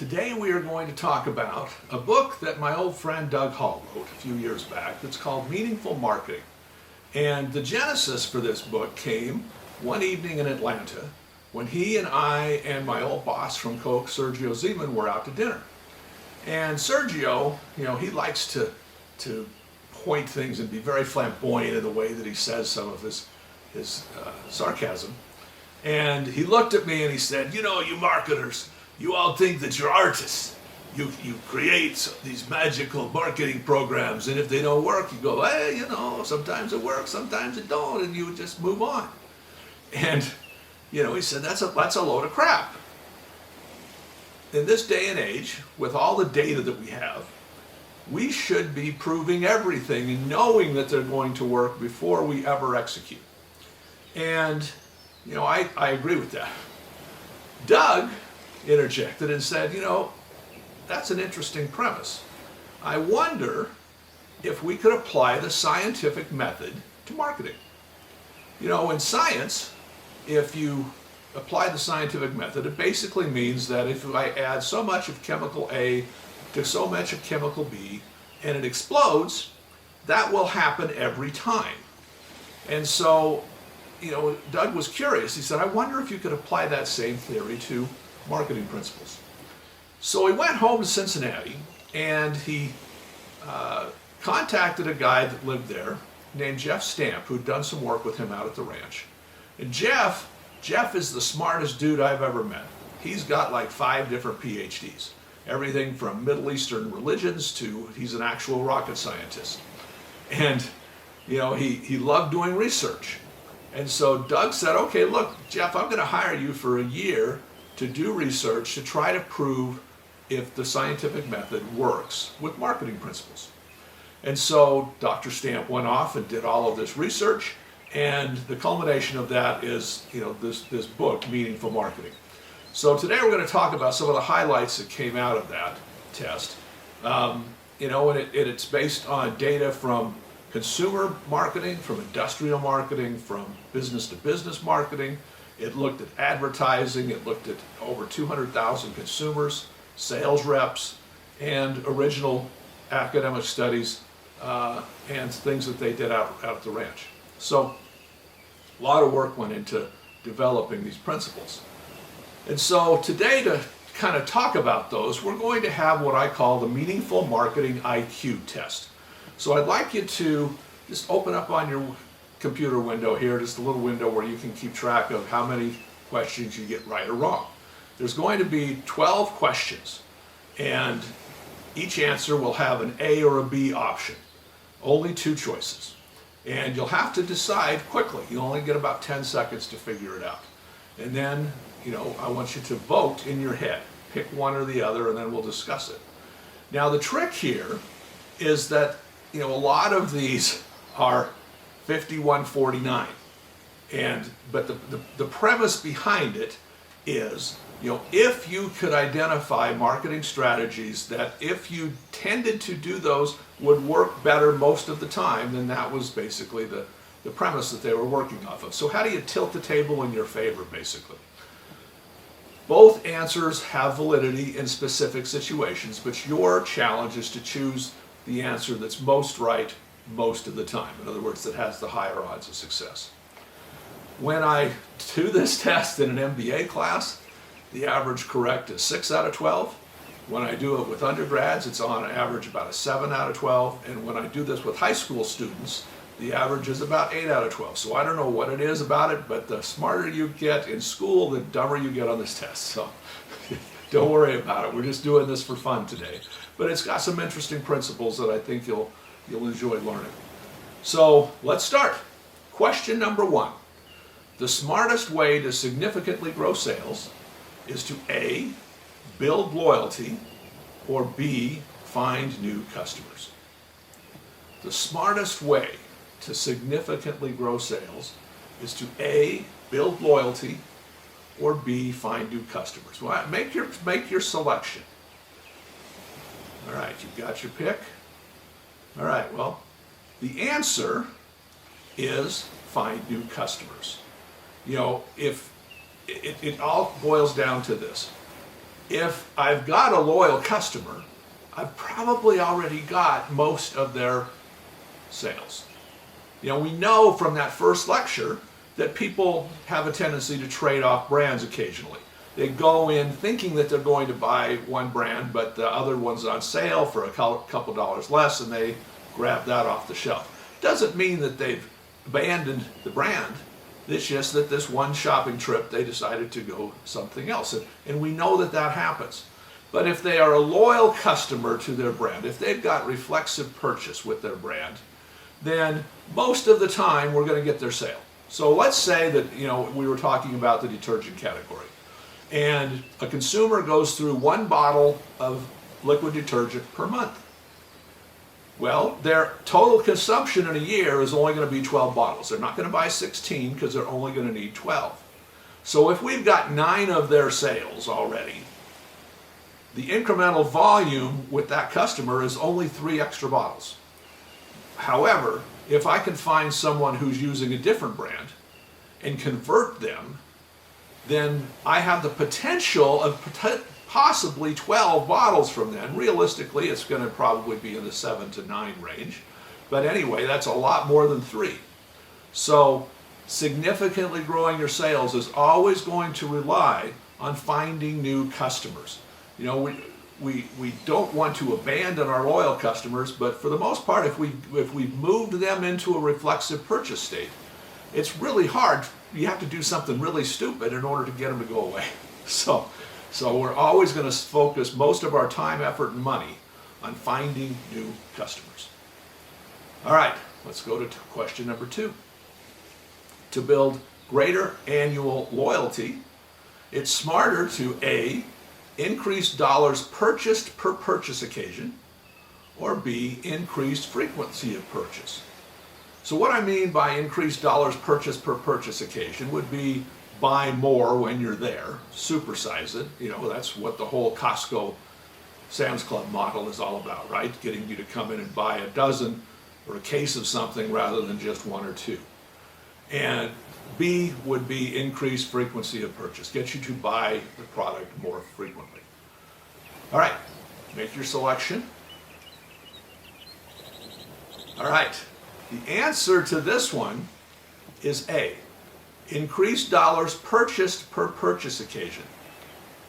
Today we are going to talk about a book that my old friend Doug Hall wrote a few years back that's called Meaningful Marketing. And the genesis for this book came one evening in Atlanta when he and I and my old boss from Coke, Sergio Zeman, were out to dinner. And Sergio, he likes to point things and be very flamboyant in the way that he says some of his sarcasm. And he looked at me and he said, you marketers, you all think that you're artists. You create these magical marketing programs, and if they don't work, you go, hey, sometimes it works, sometimes it don't, and you just move on. And, he said, that's a load of crap. In this day and age, with all the data that we have, we should be proving everything and knowing that they're going to work before we ever execute. And, I agree with that. Doug interjected and said, that's an interesting premise. I wonder if we could apply the scientific method to marketing. In science, if you apply the scientific method, it basically means that if I add so much of chemical A to so much of chemical B and it explodes, that will happen every time. And so, Doug was curious. He said, I wonder if you could apply that same theory to marketing principles. So he went home to Cincinnati and he contacted a guy that lived there named Jeff Stamp, who'd done some work with him out at the ranch. And Jeff is the smartest dude I've ever met. He's got like 5 different PhDs. Everything from Middle Eastern religions to he's an actual rocket scientist. And, he loved doing research. And so Doug said, okay, look, Jeff, I'm going to hire you for a year to do research to try to prove if the scientific method works with marketing principles. And so Dr. Stamp went off and did all of this research, and the culmination of that is, this book, Meaningful Marketing. So today we're going to talk about some of the highlights that came out of that test. And it's based on data from consumer marketing, from industrial marketing, from business-to-business marketing. It looked at advertising, it looked at over 200,000 consumers, sales reps, and original academic studies and things that they did out at the ranch. So a lot of work went into developing these principles. And so today, to kind of talk about those, we're going to have what I call the Meaningful Marketing IQ test. So I'd like you to just open up on your computer window here, just a little window where you can keep track of how many questions you get right or wrong. There's going to be 12 questions, and each answer will have an A or a B option. Only 2 choices. And you'll have to decide quickly. You only get about 10 seconds to figure it out. And then, I want you to vote in your head. Pick one or the other, and then we'll discuss it. Now, the trick here is that, a lot of these are 51-49. But the premise behind it is, if you could identify marketing strategies that if you tended to do those would work better most of the time, then that was basically the premise that they were working off of. So how do you tilt the table in your favor, basically? Both answers have validity in specific situations, but your challenge is to choose the answer that's most right most of the time. In other words, that has the higher odds of success. When I do this test in an MBA class, the average correct is 6 out of 12. When I do it with undergrads, it's on average about a 7 out of 12. And when I do this with high school students, the average is about 8 out of 12. So I don't know what it is about it, but the smarter you get in school, the dumber you get on this test. So don't worry about it. We're just doing this for fun today. But it's got some interesting principles that I think you'll enjoy learning. So let's start. Question number 1. The smartest way to significantly grow sales is to A, build loyalty, or B, find new customers. The smartest way to significantly grow sales is to A, build loyalty, or B, find new customers. Well, make your selection. All right, you've got your pick. All right, well, the answer is find new customers. If it all boils down to this. If I've got a loyal customer, I've probably already got most of their sales. We know from that first lecture that people have a tendency to trade off brands occasionally. They go in thinking that they're going to buy one brand, but the other one's on sale for a couple dollars less, and they grab that off the shelf. Doesn't mean that they've abandoned the brand. It's just that this one shopping trip they decided to go something else. And we know that that happens. But if they are a loyal customer to their brand, if they've got reflexive purchase with their brand, then most of the time we're going to get their sale. So let's say that, we were talking about the detergent category, and a consumer goes through one bottle of liquid detergent per month. Well, their total consumption in a year is only going to be 12 bottles. They're not going to buy 16 because they're only going to need 12. So if we've got 9 of their sales already, the incremental volume with that customer is only 3 extra bottles. However, if I can find someone who's using a different brand and convert them, then I have the potential of possibly 12 bottles from them. Realistically, it's going to probably be in the 7 to 9 range. But anyway, that's a lot more than 3. So significantly growing your sales is always going to rely on finding new customers. We don't want to abandon our loyal customers, but for the most part, if we've moved them into a reflexive purchase state, it's really hard. You have to do something really stupid in order to get them to go away. So we're always going to focus most of our time, effort, and money on finding new customers. All right, let's go to question number 2. To build greater annual loyalty, it's smarter to A, increase dollars purchased per purchase occasion, or B, increased frequency of purchase. So what I mean by increased dollars purchased per purchase occasion would be buy more when you're there, supersize it. That's what the whole Costco Sam's Club model is all about, right? Getting you to come in and buy a dozen or a case of something rather than just 1 or 2. And B would be increased frequency of purchase, get you to buy the product more frequently. All right, make your selection. All right, the answer to this one is A, increased dollars purchased per purchase occasion.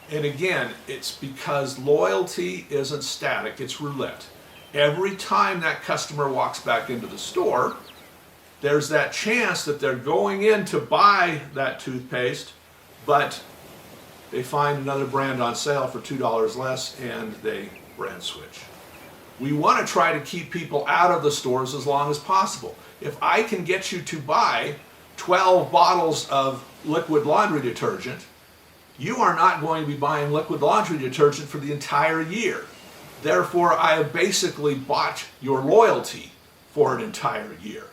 And again, it's because loyalty isn't static, it's roulette. Every time that customer walks back into the store, there's that chance that they're going in to buy that toothpaste, but they find another brand on sale for $2 less and they brand switch. We want to try to keep people out of the stores as long as possible. If I can get you to buy 12 bottles of liquid laundry detergent, you are not going to be buying liquid laundry detergent for the entire year. Therefore, I have basically bought your loyalty for an entire year.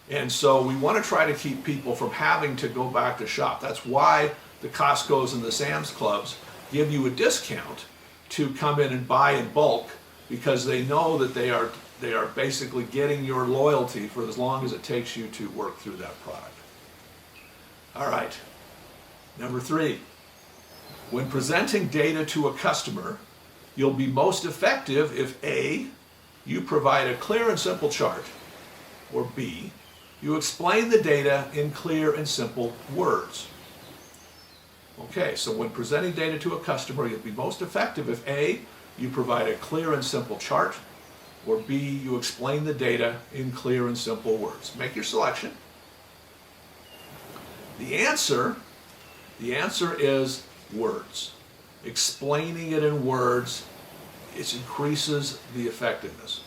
And so we want to try to keep people from having to go back to shop. That's why the Costco's and the Sam's Clubs give you a discount to come in and buy in bulk, because they know that they are basically getting your loyalty for as long as it takes you to work through that product. All right, number 3. When presenting data to a customer, you'll be most effective if A, you provide a clear and simple chart, or B, you explain the data in clear and simple words. Okay, so when presenting data to a customer, you'll be most effective if A, you provide a clear and simple chart, or B, you explain the data in clear and simple words. Make your selection. The answer is words. Explaining it in words, it increases the effectiveness.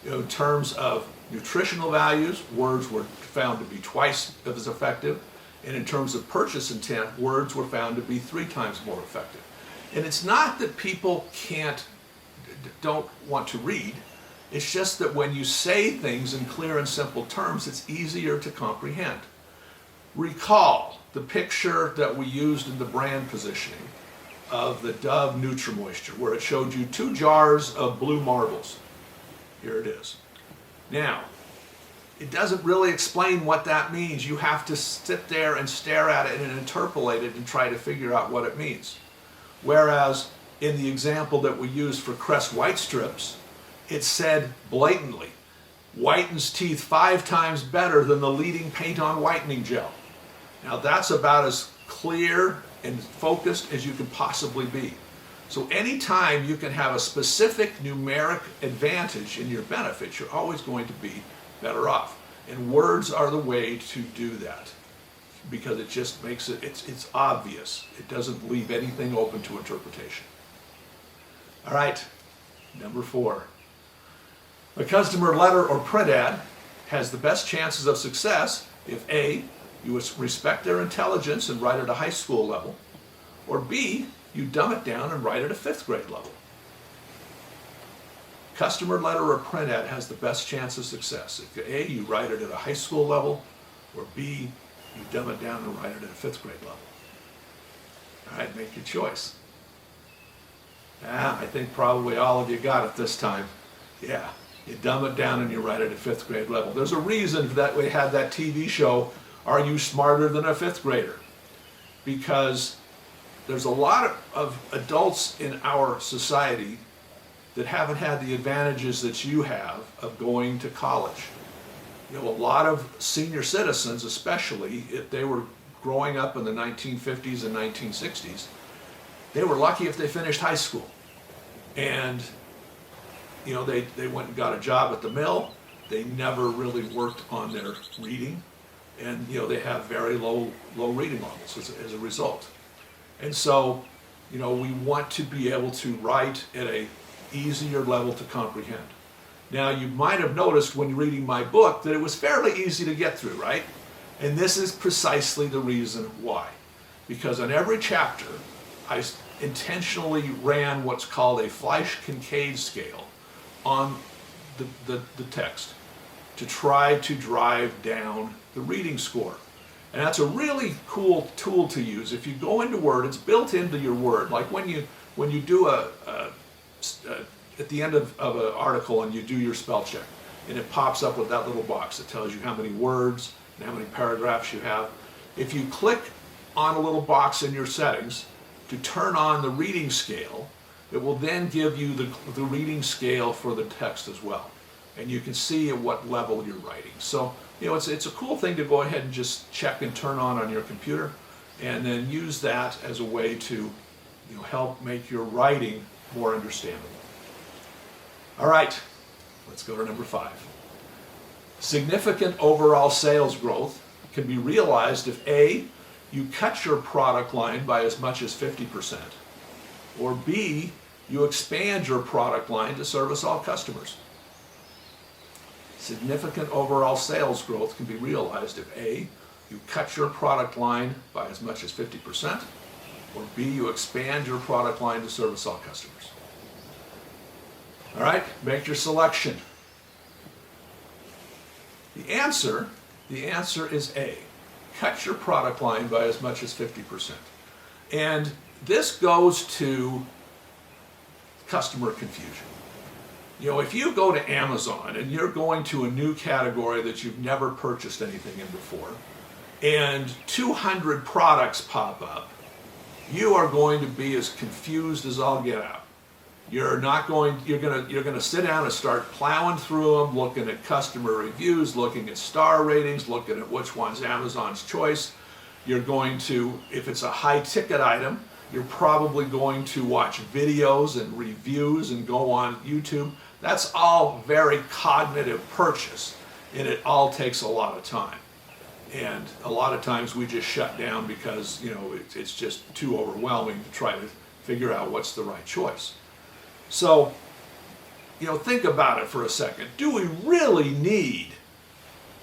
In terms of nutritional values, words were found to be twice as effective. And in terms of purchase intent, words were found to be 3 times more effective. And it's not that people don't want to read. It's just that when you say things in clear and simple terms, it's easier to comprehend. Recall the picture that we used in the brand positioning of the Dove Nutri-Moisture, where it showed you 2 jars of blue marbles. Here it is. Now, it doesn't really explain what that means. You have to sit there and stare at it and interpolate it and try to figure out what it means. Whereas in the example that we used for Crest White Strips, it said blatantly, whitens teeth 5 times better than the leading paint-on whitening gel. Now that's about as clear and focused as you can possibly be. So anytime you can have a specific numeric advantage in your benefits, you're always going to be better off. And words are the way to do that, because it just makes it's obvious. It doesn't leave anything open to interpretation. All right, number 4. A customer letter or print ad has the best chances of success if A, you respect their intelligence and write at a high school level, or B, you dumb it down and write at a 5th grade level. Customer letter or print ad has the best chance of success if A, you write it at a high school level, or B, you dumb it down and write it at a 5th grade level. All right, make your choice. I think probably all of you got it this time. Yeah, you dumb it down and you write it at 5th grade level. There's a reason that we had that TV show, Are You Smarter Than a 5th Grader? Because there's a lot of adults in our society that haven't had the advantages that you have of going to college. You know, a lot of senior citizens, especially if they were growing up in the 1950s and 1960s, they were lucky if they finished high school. And, you know, they went and got a job at the mill. They never really worked on their reading. And, you know, they have very low reading levels as a result. And so, you know, we want to be able to write at a easier level to comprehend. Now, you might have noticed when reading my book that it was fairly easy to get through, right? And this is precisely the reason why. Because on every chapter, I intentionally ran what's called a Fleisch-Kincaid scale on the text to try to drive down the reading score. And that's a really cool tool to use. If you go into Word, it's built into your Word. Like when you do at the end of an article and you do your spell check, and it pops up with that little box that tells you how many words and how many paragraphs you have. If you click on a little box in your settings to turn on the reading scale, it will then give you the reading scale for the text as well. And you can see at what level you're writing. So, you know, it's a cool thing to go ahead and just check and turn on your computer, and then use that as a way to, you know, help make your writing more understandable. All right, let's go to number 5. Significant overall sales growth can be realized if A, you cut your product line by as much as 50%, or B, you expand your product line to service all customers. Significant overall sales growth can be realized if A, you cut your product line by as much as 50%, or B, you expand your product line to service all customers. All right, make your selection. The answer is A. Cut your product line by as much as 50%. And this goes to customer confusion. You know, if you go to Amazon and you're going to a new category that you've never purchased anything in before, and 200 products pop up, you are going to be as confused as all get out. You're going to sit down and start plowing through them, looking at customer reviews, looking at star ratings, looking at which one's Amazon's choice. You're going to, if it's a high ticket item, you're probably going to watch videos and reviews and go on YouTube. That's all very cognitive purchase, and it all takes a lot of time. And a lot of times we just shut down because, you know, it's just too overwhelming to try to figure out what's the right choice. So, you know, think about it for a second. Do we really need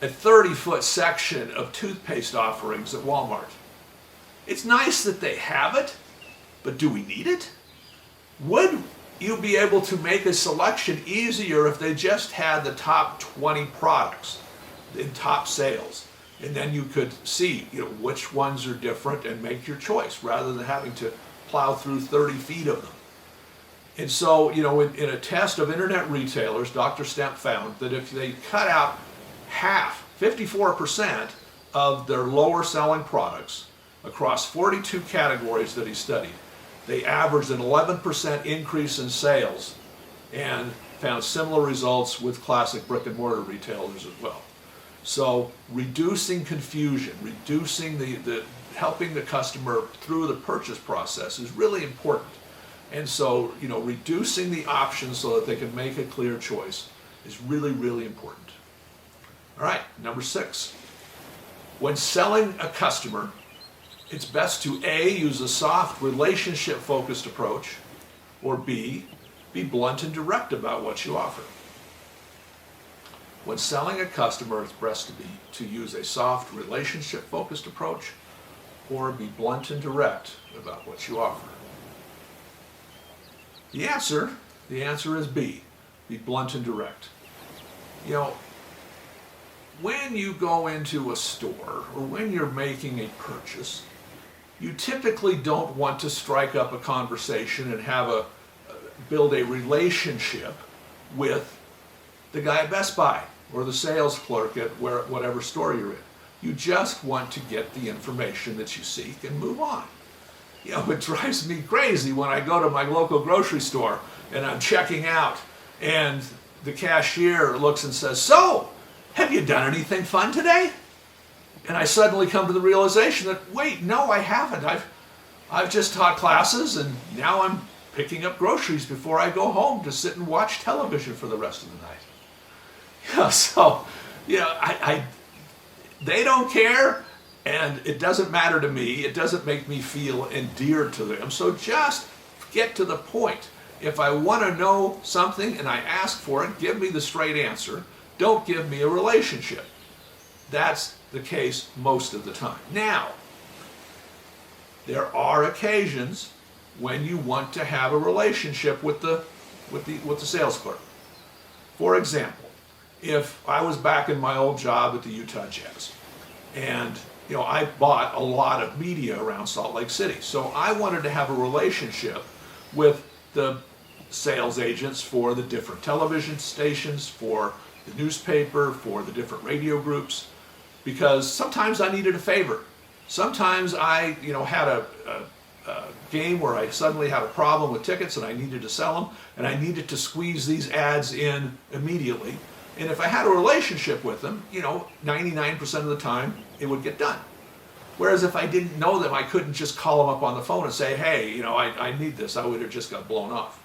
a 30-foot section of toothpaste offerings at Walmart? It's nice that they have it, but do we need it? Would you be able to make a selection easier if they just had the top 20 products in top sales? And then you could see, you know, which ones are different and make your choice rather than having to plow through 30 feet of them. And so, you know, in a test of internet retailers, Dr. Stemp found that if they cut out half, 54% of their lower selling products across 42 categories that he studied, they averaged an 11% increase in sales and found similar results with classic brick and mortar retailers as well. So reducing confusion, reducing helping the customer through the purchase process is really important. And so, reducing the options so that they can make a clear choice is really, really important. All right, number 6. When selling a customer, it's best to A, use a soft, relationship-focused approach, or B, be blunt and direct about what you offer. When selling a customer, it's best to use a soft, relationship-focused approach, or be blunt and direct about what you offer. The answer is B, be blunt and direct. When you go into a store or when you're making a purchase, you typically don't want to strike up a conversation and build a relationship with the guy at Best Buy or the sales clerk at whatever store you're in. You just want to get the information that you seek and move on. It drives me crazy when I go to my local grocery store and I'm checking out and the cashier looks and says, "So, have you done anything fun today?" And I suddenly come to the realization that, wait, no, I haven't. I've just taught classes and now I'm picking up groceries before I go home to sit and watch television for the rest of the night. They don't care, and it doesn't matter to me. It doesn't make me feel endeared to them. So just get to the point. If I want to know something and I ask for it, give me the straight answer. Don't give me a relationship. That's the case most of the time. Now, there are occasions when you want to have a relationship with the sales clerk. For example, if I was back in my old job at the Utah Jazz, and I bought a lot of media around Salt Lake City, so I wanted to have a relationship with the sales agents for the different television stations, for the newspaper, for the different radio groups, because sometimes I needed a favor. Sometimes I, had a game where I suddenly had a problem with tickets and I needed to sell them, and I needed to squeeze these ads in immediately. And if I had a relationship with them, 99% of the time it would get done. Whereas if I didn't know them, I couldn't just call them up on the phone and say, "Hey, I need this." I would have just got blown off.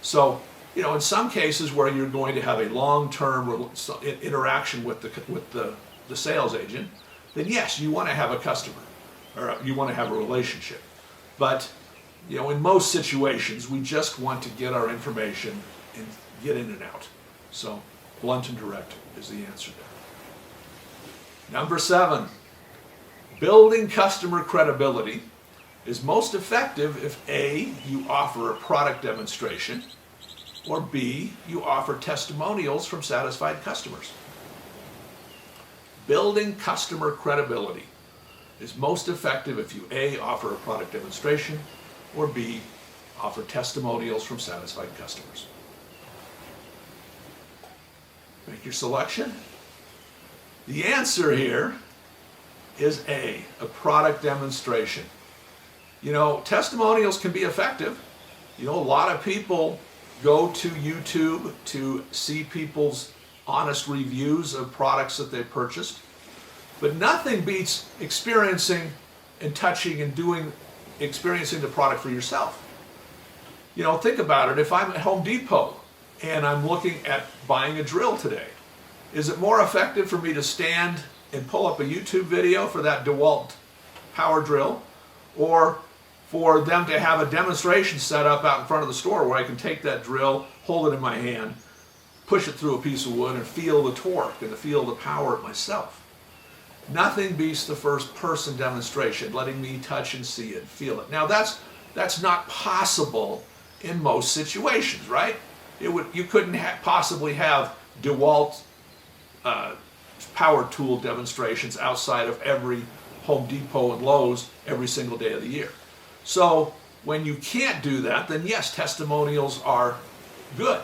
So, in some cases where you're going to have a long-term interaction with the sales agent, then yes, you want to have a customer, or you want to have a relationship. But, in most situations, we just want to get our information and get in and out. So, blunt and direct is the answer there. Number 7, building customer credibility is most effective if A, you offer a product demonstration, or B, you offer testimonials from satisfied customers. Building customer credibility is most effective if you A, offer a product demonstration, or B, offer testimonials from satisfied customers. Make your selection. The answer here is A, a product demonstration. Testimonials can be effective. A lot of people go to YouTube to see people's honest reviews of products that they purchased. But nothing beats experiencing and touching and experiencing the product for yourself. Think about it. If I'm at Home Depot and I'm looking at buying a drill today, is it more effective for me to stand and pull up a YouTube video for that DeWalt power drill, or for them to have a demonstration set up out in front of the store where I can take that drill, hold it in my hand, push it through a piece of wood, and feel the torque and feel the power myself? Nothing beats the first person demonstration, letting me touch and see it, feel it. Now that's not possible in most situations, right? You couldn't possibly have DeWalt power tool demonstrations outside of every Home Depot and Lowe's every single day of the year. So when you can't do that, then yes, testimonials are good.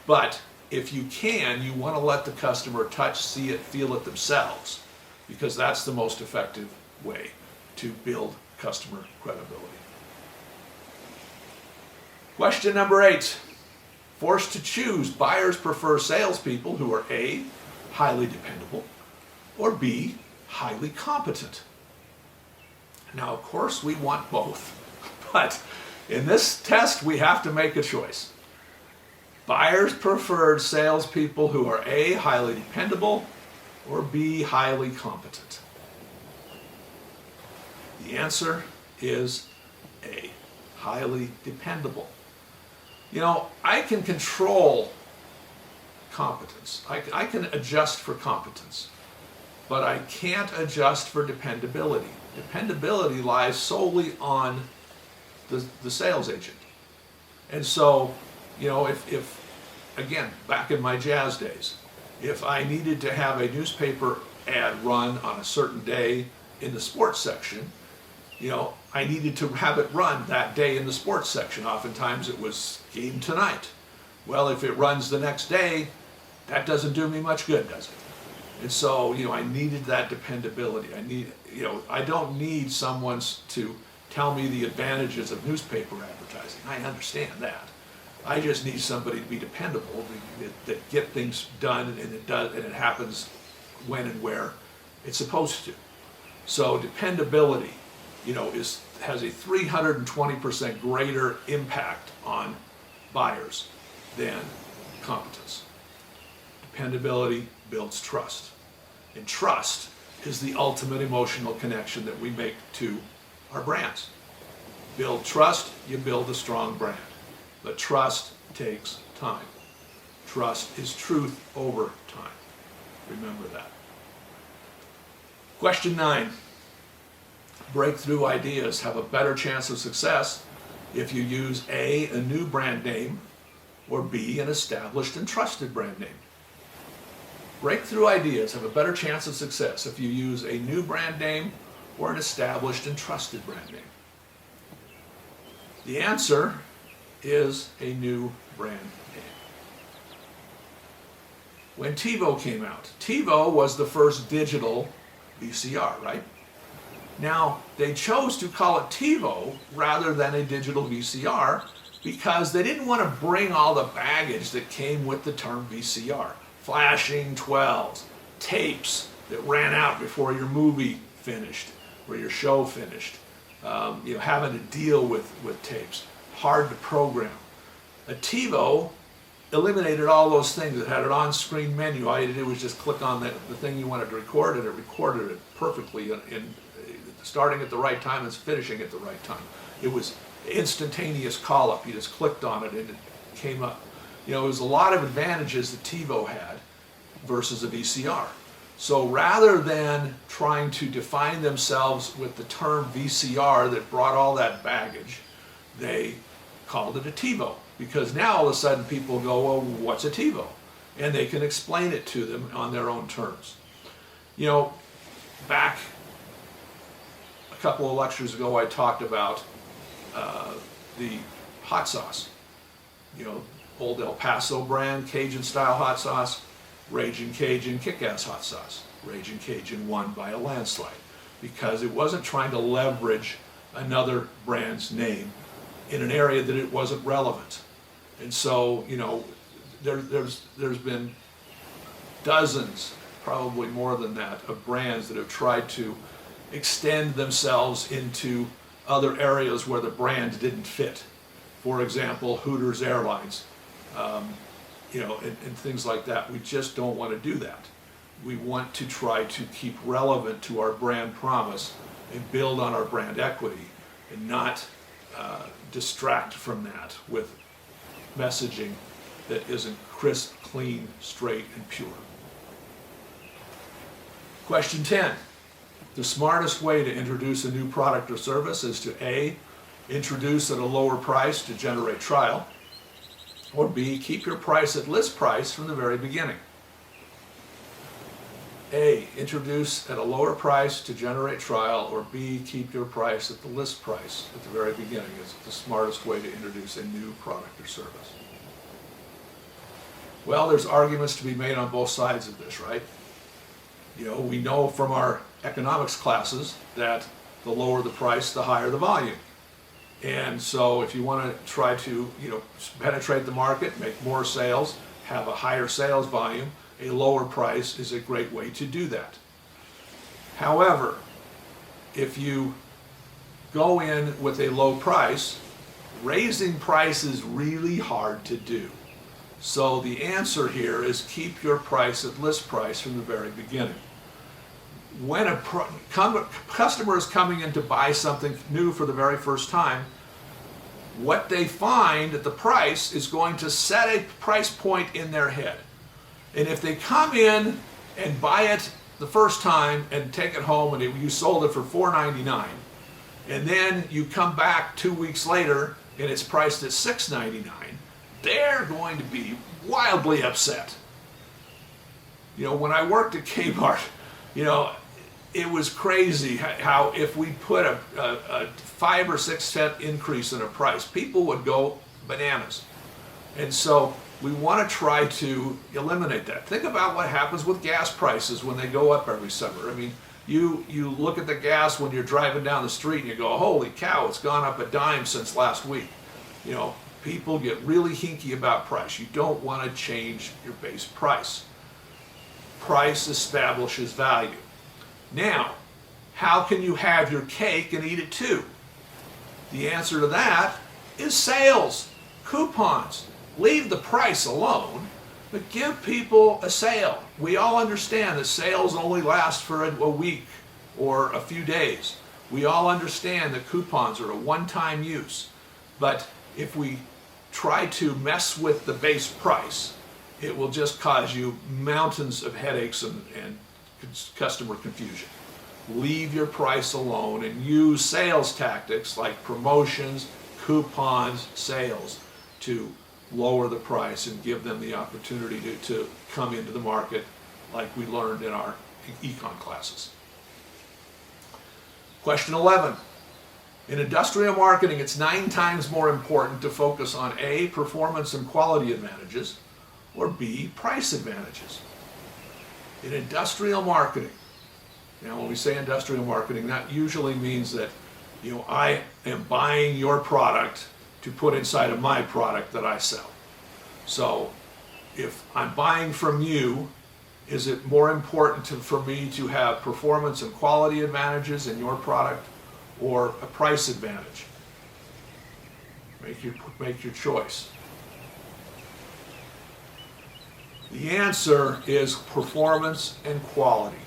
But if you can, you want to let the customer touch, see it, feel it themselves, because that's the most effective way to build customer credibility. Question number 8. Forced to choose, buyers prefer salespeople who are A, highly dependable, or B, highly competent. Now, of course, we want both, but in this test, we have to make a choice. Buyers preferred salespeople who are A, highly dependable, or B, highly competent. The answer is A, highly dependable. You know, I can control competence. I can adjust for competence, but I can't adjust for dependability. Dependability lies solely on the sales agent. And so, you know, if again, back in my jazz days, if I needed to have a newspaper ad run on a certain day in the sports section, you know, I needed to have it run that day in the sports section. Oftentimes it was game tonight. Well, if it runs the next day, that doesn't do me much good, does it? And so, you know, I needed that dependability. I don't need someone to tell me the advantages of newspaper advertising. I understand that. I just need somebody to be dependable, that get things done, and it happens when and where it's supposed to. So dependability, you know, has a 320% greater impact on buyers than competence. Dependability builds trust. And trust is the ultimate emotional connection that we make to our brands. Build trust, you build a strong brand. But trust takes time. Trust is truth over time. Remember that. Question 9. Breakthrough ideas have a better chance of success if you use A, a new brand name, or B, an established and trusted brand name. Breakthrough ideas have a better chance of success if you use a new brand name or an established and trusted brand name. The answer is a new brand name. When TiVo came out, TiVo was the first digital VCR, right? Now, they chose to call it TiVo rather than a digital VCR because they didn't want to bring all the baggage that came with the term VCR. Flashing 12s, tapes that ran out before your movie finished or your show finished, having to deal with tapes, hard to program. A TiVo eliminated all those things. It had an on-screen menu. All you had to do was just click on the thing you wanted to record, and it recorded it perfectly, starting at the right time and finishing at the right time. It was instantaneous call-up. You just clicked on it and it came up. You know, it was a lot of advantages that TiVo had versus a VCR. So rather than trying to define themselves with the term VCR that brought all that baggage, they called it a TiVo. Because now all of a sudden people go, well, what's a TiVo? And they can explain it to them on their own terms. You know, back a couple of lectures ago, I talked about the hot sauce. You know, old El Paso brand, Cajun style hot sauce, Raging Cajun kick-ass hot sauce. Raging Cajun won by a landslide because it wasn't trying to leverage another brand's name in an area that it wasn't relevant. And so, you know, there's been dozens, probably more than that, of brands that have tried to extend themselves into other areas where the brand didn't fit. For example, Hooters Airlines, and things like that. We just don't want to do that. We want to try to keep relevant to our brand promise and build on our brand equity and not distract from that with messaging that isn't crisp, clean, straight, and pure. Question 10. The smartest way to introduce a new product or service is to A, introduce at a lower price to generate trial, or B, keep your price at list price from the very beginning. A, introduce at a lower price to generate trial, or B, keep your price at the list price at the very beginning is the smartest way to introduce a new product or service. Well, there's arguments to be made on both sides of this, right? You know, we know from our economics classes that the lower the price, the higher the volume. And so if you want to try to, penetrate the market, make more sales, have a higher sales volume, a lower price is a great way to do that. However, if you go in with a low price, raising price is really hard to do. So the answer here is keep your price at list price from the very beginning. When a customer is coming in to buy something new for the very first time, what they find at the price is going to set a price point in their head. And if they come in and buy it the first time and take it home and you sold it for $4.99, and then you come back 2 weeks later and it's priced at $6.99, they're going to be wildly upset. When I worked at Kmart, it was crazy how if we put a 5 or 6 cent increase in a price, people would go bananas. And so we want to try to eliminate that. Think about what happens with gas prices when they go up every summer. I mean, you look at the gas when you're driving down the street and you go, holy cow, it's gone up a dime since last week. People get really hinky about price. You don't want to change your base price. Price establishes value. Now, how can you have your cake and eat it too? The answer to that is sales, coupons. Leave the price alone, but give people a sale. We all understand that sales only last for a week or a few days. We all understand that coupons are a one-time use. But if we try to mess with the base price, it will just cause you mountains of headaches and customer confusion. Leave your price alone and use sales tactics like promotions, coupons, sales to lower the price and give them the opportunity to come into the market like we learned in our econ classes. Question 11. In industrial marketing, it's 9 times more important to focus on A, performance and quality advantages, or B, price advantages. In industrial marketing, now when we say industrial marketing, that usually means that I am buying your product to put inside of my product that I sell. So if I'm buying from you, is it more important for me to have performance and quality advantages in your product or a price advantage? Make your choice. The answer is performance and quality.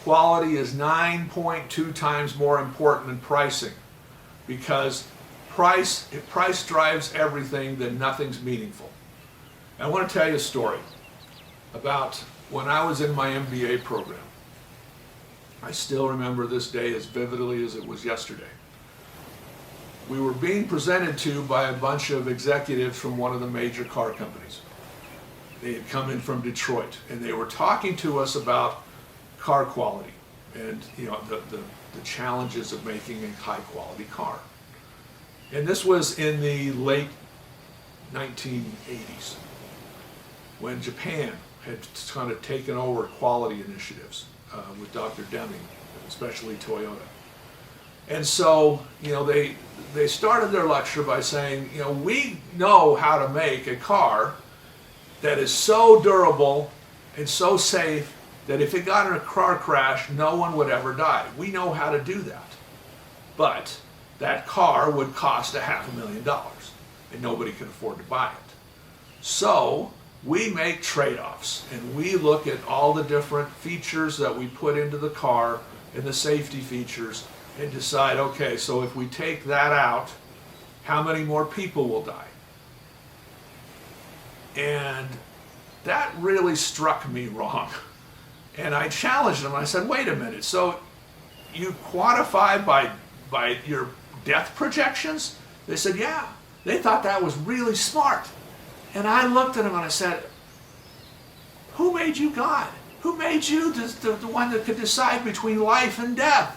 Quality is 9.2 times more important than pricing, because if price drives everything, then nothing's meaningful. I want to tell you a story about when I was in my MBA program. I still remember this day as vividly as it was yesterday. We were being presented to by a bunch of executives from one of the major car companies. They had come in from Detroit, and they were talking to us about car quality and the challenges of making a high quality car. And this was in the late 1980s, when Japan had kind of taken over quality initiatives with Dr. Deming, especially Toyota. And so, they started their lecture by saying, we know how to make a car that is so durable and so safe that if it got in a car crash, no one would ever die. We know how to do that. But that car would cost $500,000, and nobody could afford to buy it. So we make trade-offs, and we look at all the different features that we put into the car and the safety features and decide, okay, so if we take that out, how many more people will die? And that really struck me wrong. And I challenged them. I said, wait a minute, so you quantify by your death projections? They said, yeah. They thought that was really smart. And I looked at them and I said, who made you God? Who made you the one that could decide between life and death?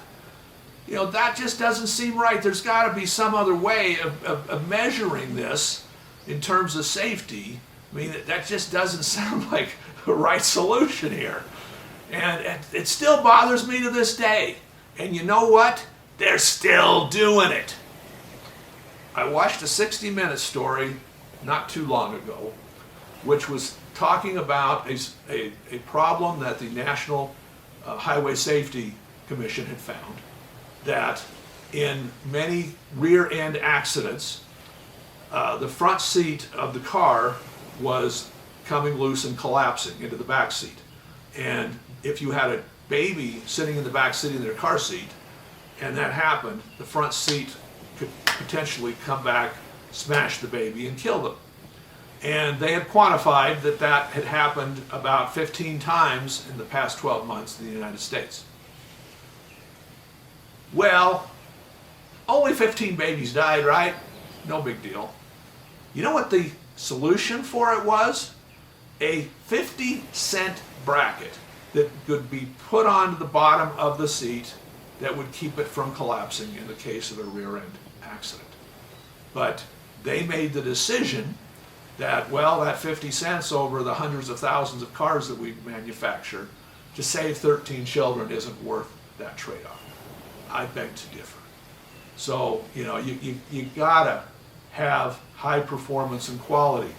That just doesn't seem right. There's got to be some other way of measuring this in terms of safety. I mean, that just doesn't sound like the right solution here. And it still bothers me to this day. And you know what? They're still doing it. I watched a 60-minute story not too long ago, which was talking about a problem that the National Highway Safety Commission had found, that in many rear-end accidents, the front seat of the car was coming loose and collapsing into the back seat. And if you had a baby sitting in the back seat in their car seat, and that happened, the front seat could potentially come back, smash the baby, and kill them. And they had quantified that that had happened about 15 times in the past 12 months in the United States. Well, only 15 babies died, right? No big deal. You know what the solution for it was? A 50-cent bracket that could be put onto the bottom of the seat that would keep it from collapsing in the case of a rear-end accident. But they made the decision that, well, that 50 cents over the hundreds of thousands of cars that we manufacture to save 13 children isn't worth that trade-off. I beg to differ. So, you know, you gotta have high performance and quality.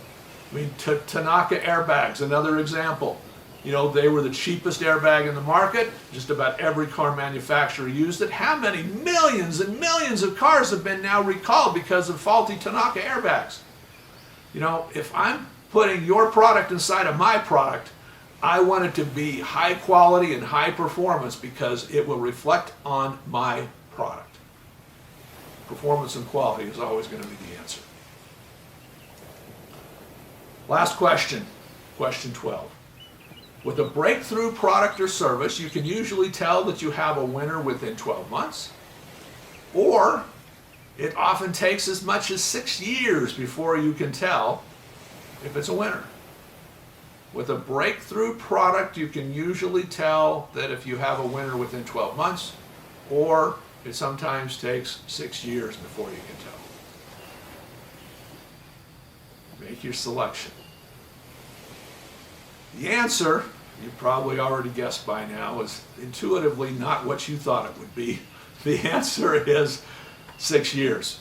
I mean, Tanaka airbags, another example. You know, they were the cheapest airbag in the market. Just about every car manufacturer used it. How many millions and millions of cars have been now recalled because of faulty Tanaka airbags? You know, if I'm putting your product inside of my product, I want it to be high quality and high performance because it will reflect on my product. Performance and quality is always going to be the answer. Last question, question 12. With a breakthrough product or service, you can usually tell that you have a winner within 12 months, or it often takes as much as 6 years before you can tell if it's a winner. With a breakthrough product, you can usually tell that if you have a winner within 12 months, or it sometimes takes 6 years before you can tell. Make your selection. The answer, you probably already guessed by now, is intuitively not what you thought it would be. The answer is 6 years.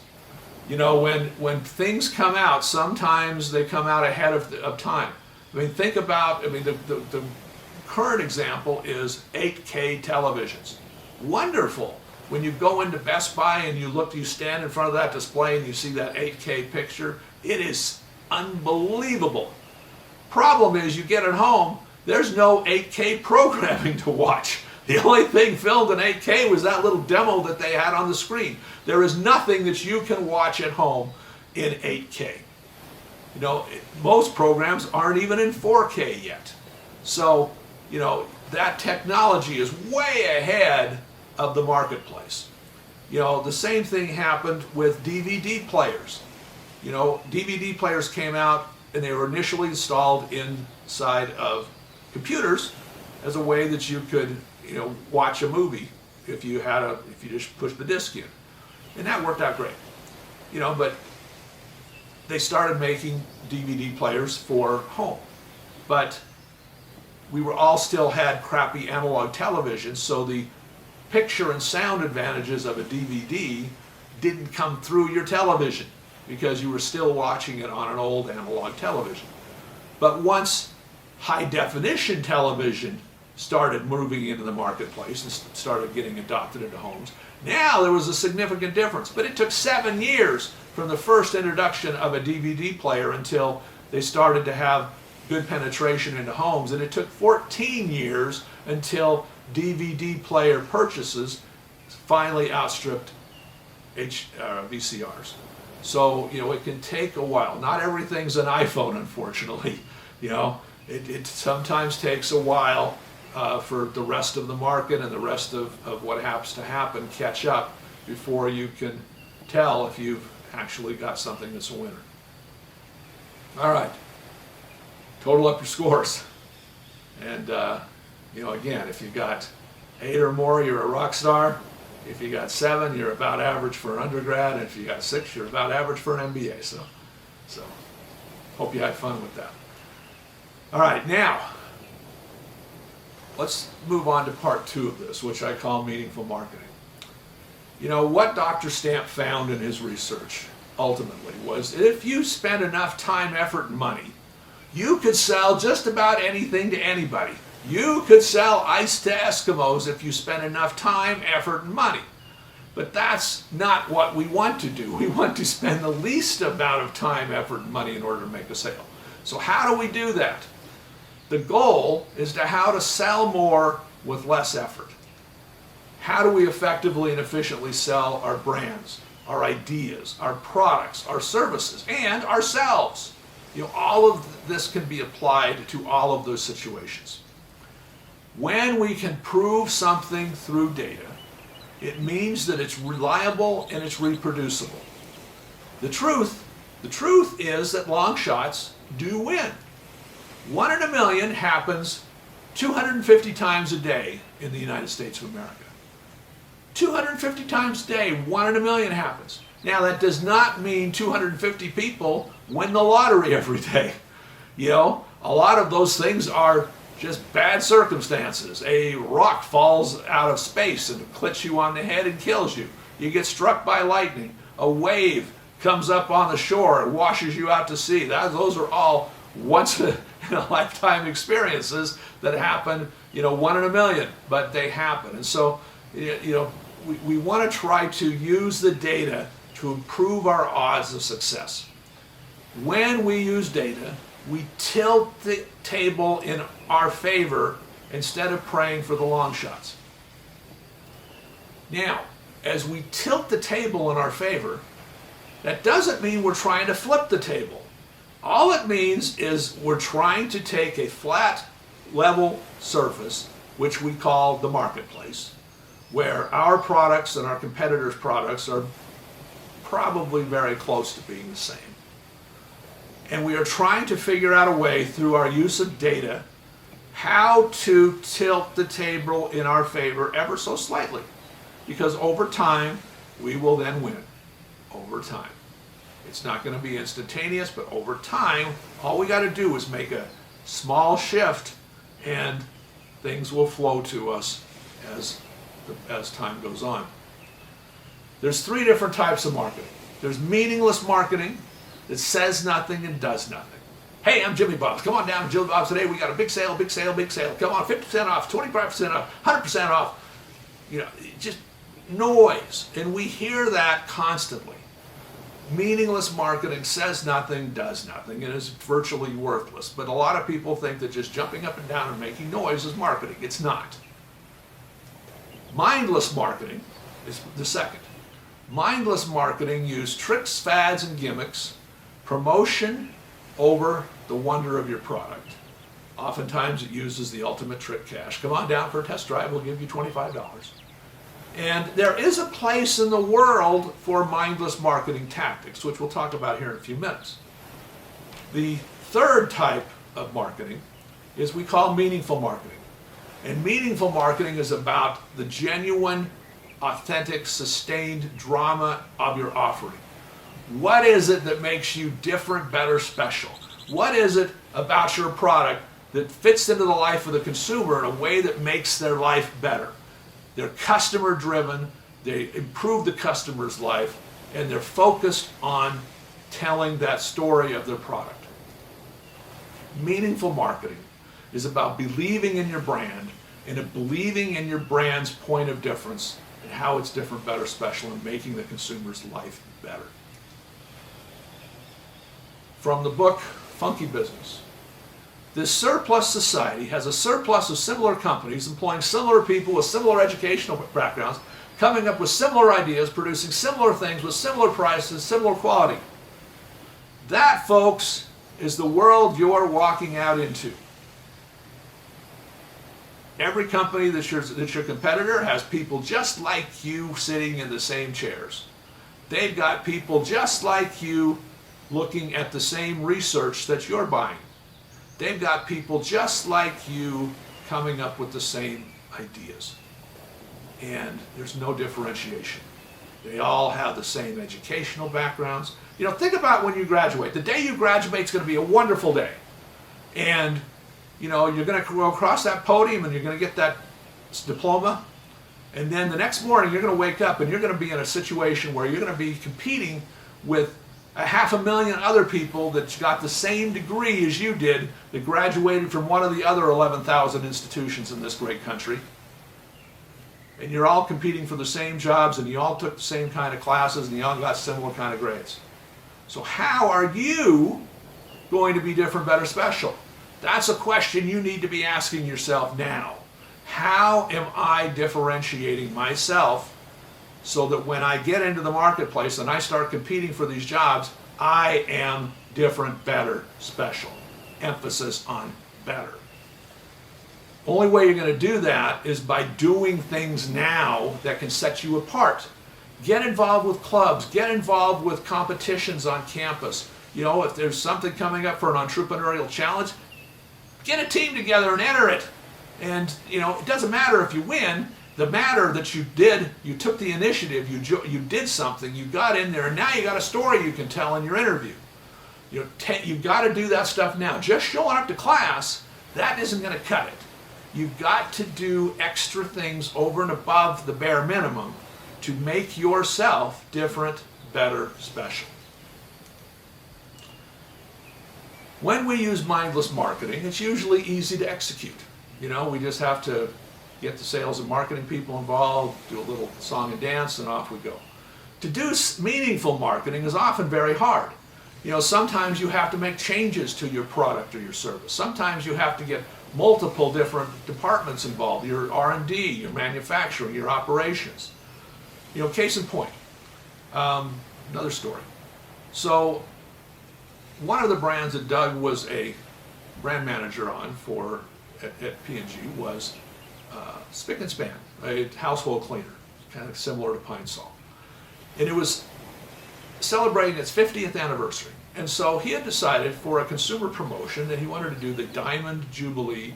You know, when things come out, sometimes they come out ahead of time. I mean, think about, the current example is 8K televisions. Wonderful. When you go into Best Buy and you stand in front of that display and you see that 8K picture, it is unbelievable. Problem is, you get it home, there's no 8K programming to watch. The only thing filmed in 8K was that little demo that they had on the screen. There is nothing that you can watch at home in 8K. You know, most programs aren't even in 4K yet. So, you know, that technology is way ahead of the marketplace. You know, the same thing happened with DVD players. You know, DVD players came out and they were initially installed inside of computers as a way that you could, you know, watch a movie if you just pushed the disc in. And that worked out great. You know, but they started making DVD players for home. But we were all still had crappy analog televisions, so the picture and sound advantages of a DVD didn't come through your television because you were still watching it on an old analog television. But once high definition television started moving into the marketplace and started getting adopted into homes, now there was a significant difference. But it took 7 years from the first introduction of a DVD player until they started to have good penetration into homes, and it took 14 years until DVD player purchases finally outstripped VCRs. So, you know, it can take a while. Not everything's an iPhone, unfortunately. You know, it sometimes takes a while for the rest of the market and the rest of what happens to happen catch up before you can tell if you've actually got something that's a winner. All right, total up your scores. And, you know, again, if you got 8 or more, you're a rock star. If you got 7, you're about average for an undergrad, and if you got 6, you're about average for an MBA. So hope you had fun with that. All right, now let's move on to part 2 of this, which I call meaningful marketing. You know, what Dr. Stamp found in his research, ultimately was that if you spend enough time, effort, and money, you could sell just about anything to anybody. You could sell ice to Eskimos if you spend enough time, effort, and money. But that's not what we want to do. We want to spend the least amount of time, effort, and money in order to make a sale. So how do we do that? The goal is to how to sell more with less effort. How do we effectively and efficiently sell our brands, our ideas, our products, our services, and ourselves? All of this can be applied to all of those situations. When we can prove something through data, it means that it's reliable and it's reproducible. The truth is that long shots do win. 1 in a million happens 250 times a day in the United States of America. 250 times a day, 1 in a million happens. Now that does not mean 250 people win the lottery every day. A lot of those things are just bad circumstances. A rock falls out of space and clips you on the head and kills you. You get struck by lightning. A wave comes up on the shore and washes you out to sea. Those are all once in a lifetime experiences that happen, 1 in a million, but they happen. And so, we want to try to use the data to improve our odds of success. When we use data, we tilt the table in our favor instead of praying for the long shots. Now, as we tilt the table in our favor, that doesn't mean we're trying to flip the table. All it means is we're trying to take a flat, level surface, which we call the marketplace, where our products and our competitors' products are probably very close to being the same. And we are trying to figure out a way through our use of data how to tilt the table in our favor ever so slightly. Because over time, we will then win. Over time. It's not going to be instantaneous, but over time, all we got to do is make a small shift and things will flow to us as time goes on. There's 3 different types of marketing. There's meaningless marketing that says nothing and does nothing. Hey, I'm Jimmy Bob's. Come on down to Jimmy Bob's today. We got a big sale, big sale, big sale. Come on, 50% off, 25% off, 100% off. Just noise. And we hear that constantly. Meaningless marketing says nothing, does nothing, and is virtually worthless. But a lot of people think that just jumping up and down and making noise is marketing. It's not. Mindless marketing is the second. Mindless marketing uses tricks, fads, and gimmicks, promotion over the wonder of your product. Oftentimes it uses the ultimate trick cash. Come on down for a test drive, we'll give you $25. And there is a place in the world for mindless marketing tactics, which we'll talk about here in a few minutes. The third type of marketing is we call meaningful marketing. And meaningful marketing is about the genuine, authentic, sustained drama of your offering. What is it that makes you different, better, special? What is it about your product that fits into the life of the consumer in a way that makes their life better? They're customer driven, they improve the customer's life, and they're focused on telling that story of their product. Meaningful marketing is about believing in your brand and believing in your brand's point of difference and how it's different, better, special, and making the consumer's life better. From the book Funky Business. This surplus society has a surplus of similar companies employing similar people with similar educational backgrounds, coming up with similar ideas, producing similar things with similar prices, similar quality. That, folks, is the world you're walking out into. Every company that's your competitor has people just like you sitting in the same chairs. They've got people just like you looking at the same research that you're buying. They've got people just like you coming up with the same ideas. And there's no differentiation. They all have the same educational backgrounds. Think about when you graduate. The day you graduate is going to be a wonderful day. And, you're going to go across that podium and you're going to get that diploma. And then the next morning you're going to wake up and you're going to be in a situation where you're going to be competing with a 500,000 other people that got the same degree as you did, that graduated from one of the other 11,000 institutions in this great country. And you're all competing for the same jobs, and you all took the same kind of classes, and you all got similar kind of grades. So how are you going to be different, better, special? That's a question you need to be asking yourself now. How am I differentiating myself so that when I get into the marketplace and I start competing for these jobs, I am different, better, special? Emphasis on better. Only way you're going to do that is by doing things now that can set you apart. Get involved with clubs, get involved with competitions on campus. You know, if there's something coming up for an entrepreneurial challenge, get a team together and enter it. And, you know, it doesn't matter if you win. The matter that you took the initiative, you did something, you got in there, and now you got a story you can tell in your interview. You've got to do that stuff now. Just showing up to class, that isn't going to cut it. You've got to do extra things over and above the bare minimum to make yourself different, better, special. When we use mindless marketing, it's usually easy to execute. You know, we just have to get the sales and marketing people involved, do a little song and dance, and off we go. To do meaningful marketing is often very hard. You know, sometimes you have to make changes to your product or your service. Sometimes you have to get multiple different departments involved, your R&D, your manufacturing, your operations. You know, case in point, another story. So one of the brands that Doug was a brand manager on at P&G was Spick and Span, a household cleaner, kind of similar to Pine Sol. And it was celebrating its 50th anniversary. And so he had decided for a consumer promotion that he wanted to do the Diamond Jubilee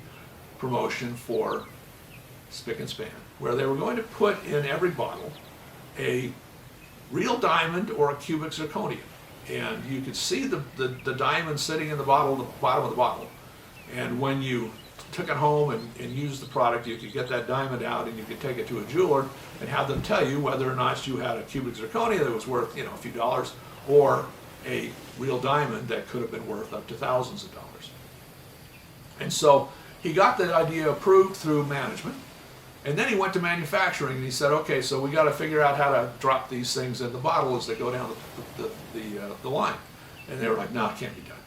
promotion for Spick and Span, where they were going to put in every bottle a real diamond or a cubic zirconium. And you could see the diamond sitting in the bottom of the bottle. And when you took it home and used the product, you could get that diamond out and you could take it to a jeweler and have them tell you whether or not you had a cubic zirconia that was worth, you know, a few dollars, or a real diamond that could have been worth up to thousands of dollars. And so he got that idea approved through management, and then he went to manufacturing and he said, okay, so we got to figure out how to drop these things in the bottle as they go down the line. And they were like, no, it can't be done.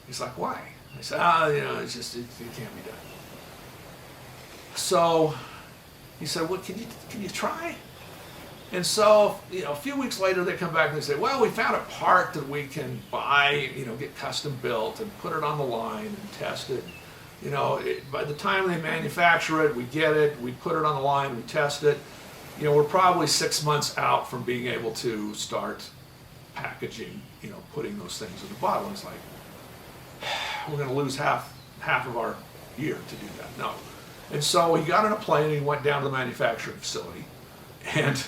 He's like, why? I said, you know, it can't be done. So he said, well, can you try? And so, you know, a few weeks later they come back and they say, well, we found a part that we can buy, you know, get custom built and put it on the line and test it. You know, by the time they manufacture it, we get it, we put it on the line, we test it. You know, we're probably 6 months out from being able to start packaging, you know, putting those things in the bottle. And it's like, we're going to lose half of our year to do that. No. And so he got on a plane and he went down to the manufacturing facility and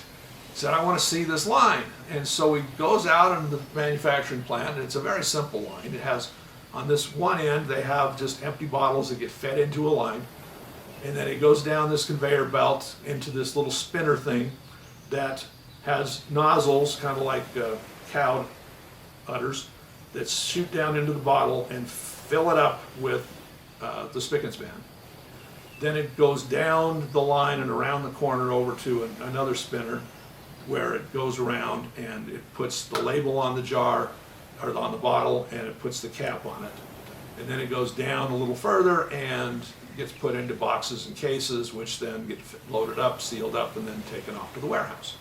said, I want to see this line. And so he goes out into the manufacturing plant, and it's a very simple line. It has, on this one end, they have just empty bottles that get fed into a line. And then it goes down this conveyor belt into this little spinner thing that has nozzles, kind of like cow udders, that shoot down into the bottle and fill it up with the Spick and Span. Then it goes down the line and around the corner over to another spinner where it goes around and it puts the label on the jar or on the bottle and it puts the cap on it. And then it goes down a little further and gets put into boxes and cases, which then get loaded up, sealed up, and then taken off to the warehouse.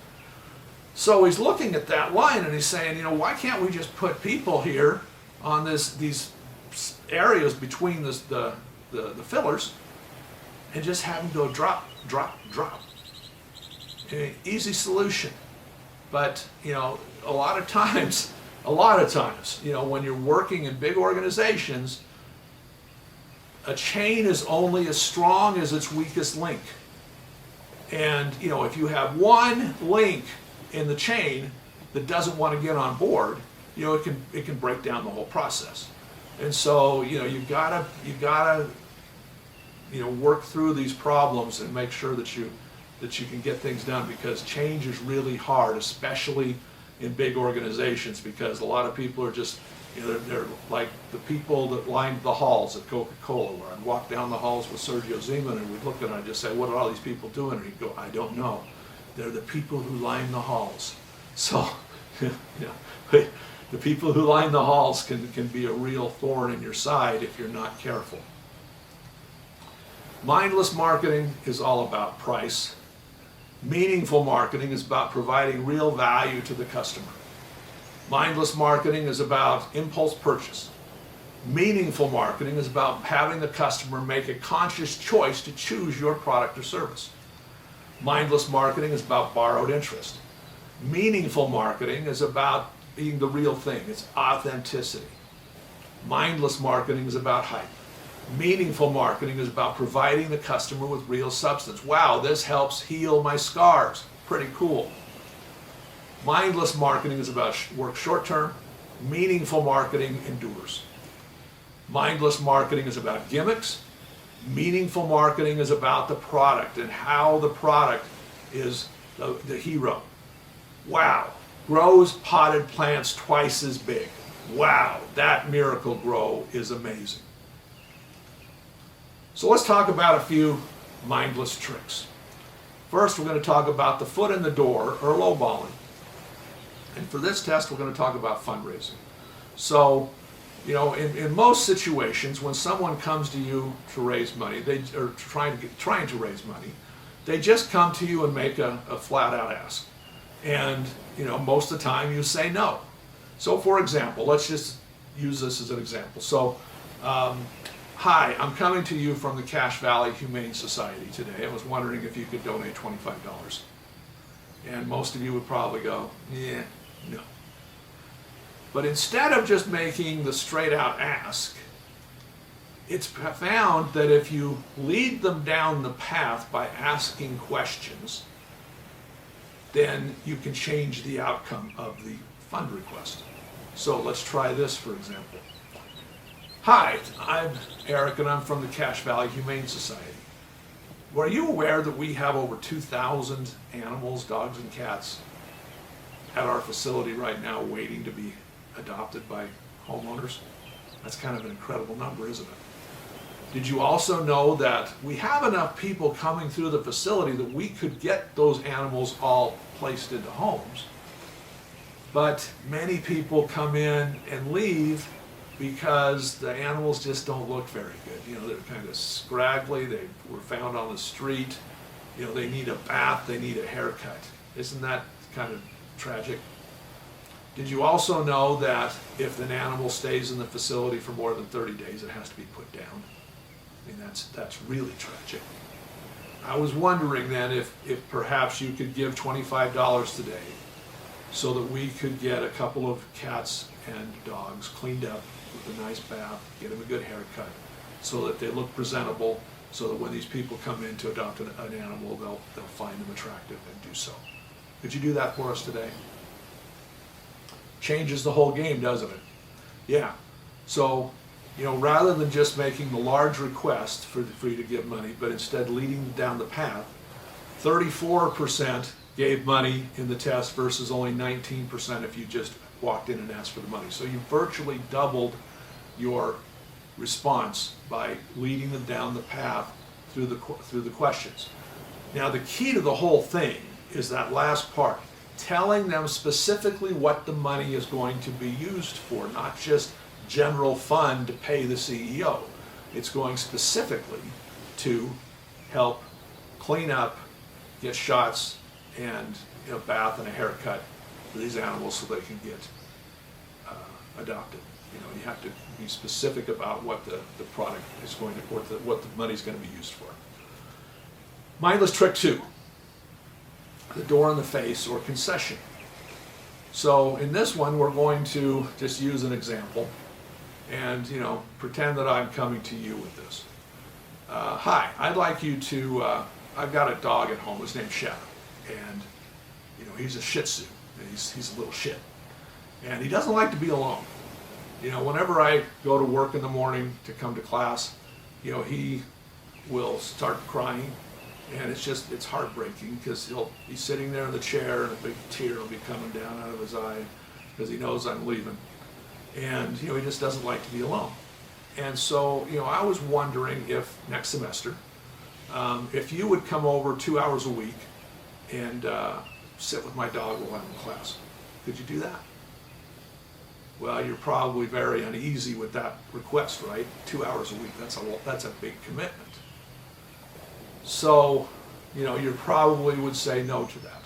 So he's looking at that line and he's saying, you know, why can't we just put people here on these areas between the fillers and just have them go drop, drop, drop. Easy solution. But, you know, a lot of times, you know, when you're working in big organizations, a chain is only as strong as its weakest link. And, you know, if you have one link in the chain that doesn't want to get on board, you know, it can break down the whole process. And so, you know, you gotta you know, work through these problems and make sure that you can get things done, because change is really hard, especially in big organizations, because a lot of people are just, they're like the people that lined the halls at Coca-Cola, where I'd walk down the halls with Sergio Zeman and we'd look at it and I'd just say, what are all these people doing? And he'd go, I don't know. They're the people who line the halls. So, the people who line the halls can be a real thorn in your side if you're not careful. Mindless marketing is all about price. Meaningful marketing is about providing real value to the customer. Mindless marketing is about impulse purchase. Meaningful marketing is about having the customer make a conscious choice to choose your product or service. Mindless marketing is about borrowed interest. Meaningful marketing is about being the real thing. It's authenticity. Mindless marketing is about hype. Meaningful marketing is about providing the customer with real substance. Wow, this helps heal my scars. Pretty cool. Mindless marketing is about work short term. Meaningful marketing endures. Mindless marketing is about gimmicks. Meaningful marketing is about the product and how the product is the hero. Wow, grows potted plants twice as big. Wow, that Miracle-Gro is amazing. So let's talk about a few mindless tricks. First, we're going to talk about the foot in the door, or lowballing. And for this test, we're going to talk about fundraising. So, in most situations, when someone comes to you to raise money, they are trying to raise money, they just come to you and make a flat-out ask. And, most of the time you say no. So, for example, let's just use this as an example. So, hi, I'm coming to you from the Cache Valley Humane Society today. I was wondering if you could donate $25. And most of you would probably go, yeah, no. But instead of just making the straight out ask, it's found that if you lead them down the path by asking questions, then you can change the outcome of the fund request. So let's try this, for example. Hi, I'm Eric and I'm from the Cache Valley Humane Society. Were you aware that we have over 2,000 animals, dogs and cats, at our facility right now waiting to be adopted by homeowners? That's kind of an incredible number, isn't it? Did you also know that we have enough people coming through the facility that we could get those animals all placed into homes? But many people come in and leave because the animals just don't look very good. They're kind of scraggly, they were found on the street, they need a bath, they need a haircut. Isn't that kind of tragic? Did you also know that if an animal stays in the facility for more than 30 days, it has to be put down? That's really tragic. I was wondering then if perhaps you could give $25 today so that we could get a couple of cats and dogs cleaned up with a nice bath, get them a good haircut, so that they look presentable, so that when these people come in to adopt an animal, they'll find them attractive and do so. Could you do that for us today? Changes the whole game, doesn't it? Yeah. So, rather than just making the large request for you to give money, but instead leading them down the path, 34% gave money in the test versus only 19% if you just walked in and asked for the money. So you virtually doubled your response by leading them down the path through the questions. Now the key to the whole thing is that last part, telling them specifically what the money is going to be used for, not just general fund to pay the CEO. It's going specifically to help clean up, get shots, and a bath and a haircut for these animals so they can get adopted. You have to be specific about what the product is going to, what the money is going to be used for. Mindless trick 2, the door in the face or concession. So in this one, we're going to just use an example and pretend that I'm coming to you with this. Hi, I'd like you to, I've got a dog at home, his name's Shadow, and he's a Shih Tzu, and he's a little shit. And he doesn't like to be alone. Whenever I go to work in the morning to come to class, he will start crying, And it's heartbreaking because he'll be sitting there in the chair and a big tear will be coming down out of his eye because he knows I'm leaving. And, he just doesn't like to be alone. And so, I was wondering if next semester, if you would come over 2 hours a week and sit with my dog while I'm in class. Could you do that? Well, you're probably very uneasy with that request, right? 2 hours a week, that's a big commitment. So, you probably would say no to that.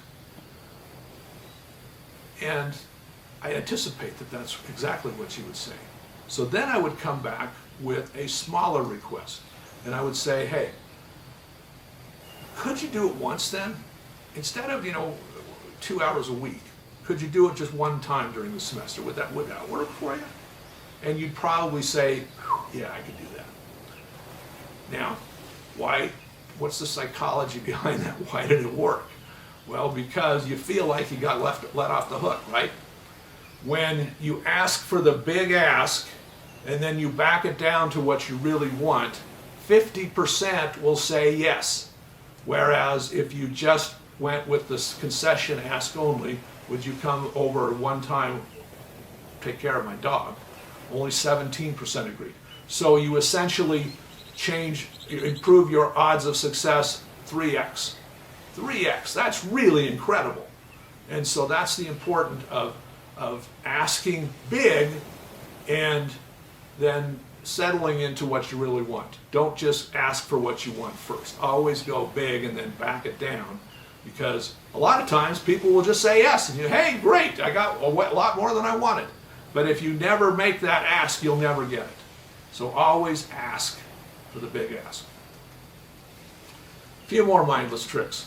And I anticipate that that's exactly what you would say. So then I would come back with a smaller request. And I would say, hey, could you do it once then? Instead of, 2 hours a week, could you do it just one time during the semester? Would that work for you? And you'd probably say, yeah, I could do that. Now, why? What's the psychology behind that? Why did it work? Well, because you feel like you got let off the hook, right? When you ask for the big ask and then you back it down to what you really want, 50% will say yes. Whereas if you just went with this concession ask only, would you come over one time, take care of my dog? Only 17% agreed. So you essentially improve your odds of success 3x. 3x, that's really incredible. And so that's the importance of asking big and then settling into what you really want. Don't just ask for what you want first. Always go big and then back it down, because a lot of times people will just say yes and hey, great, I got a lot more than I wanted. But if you never make that ask, you'll never get it. So always ask for the big ask. A few more mindless tricks.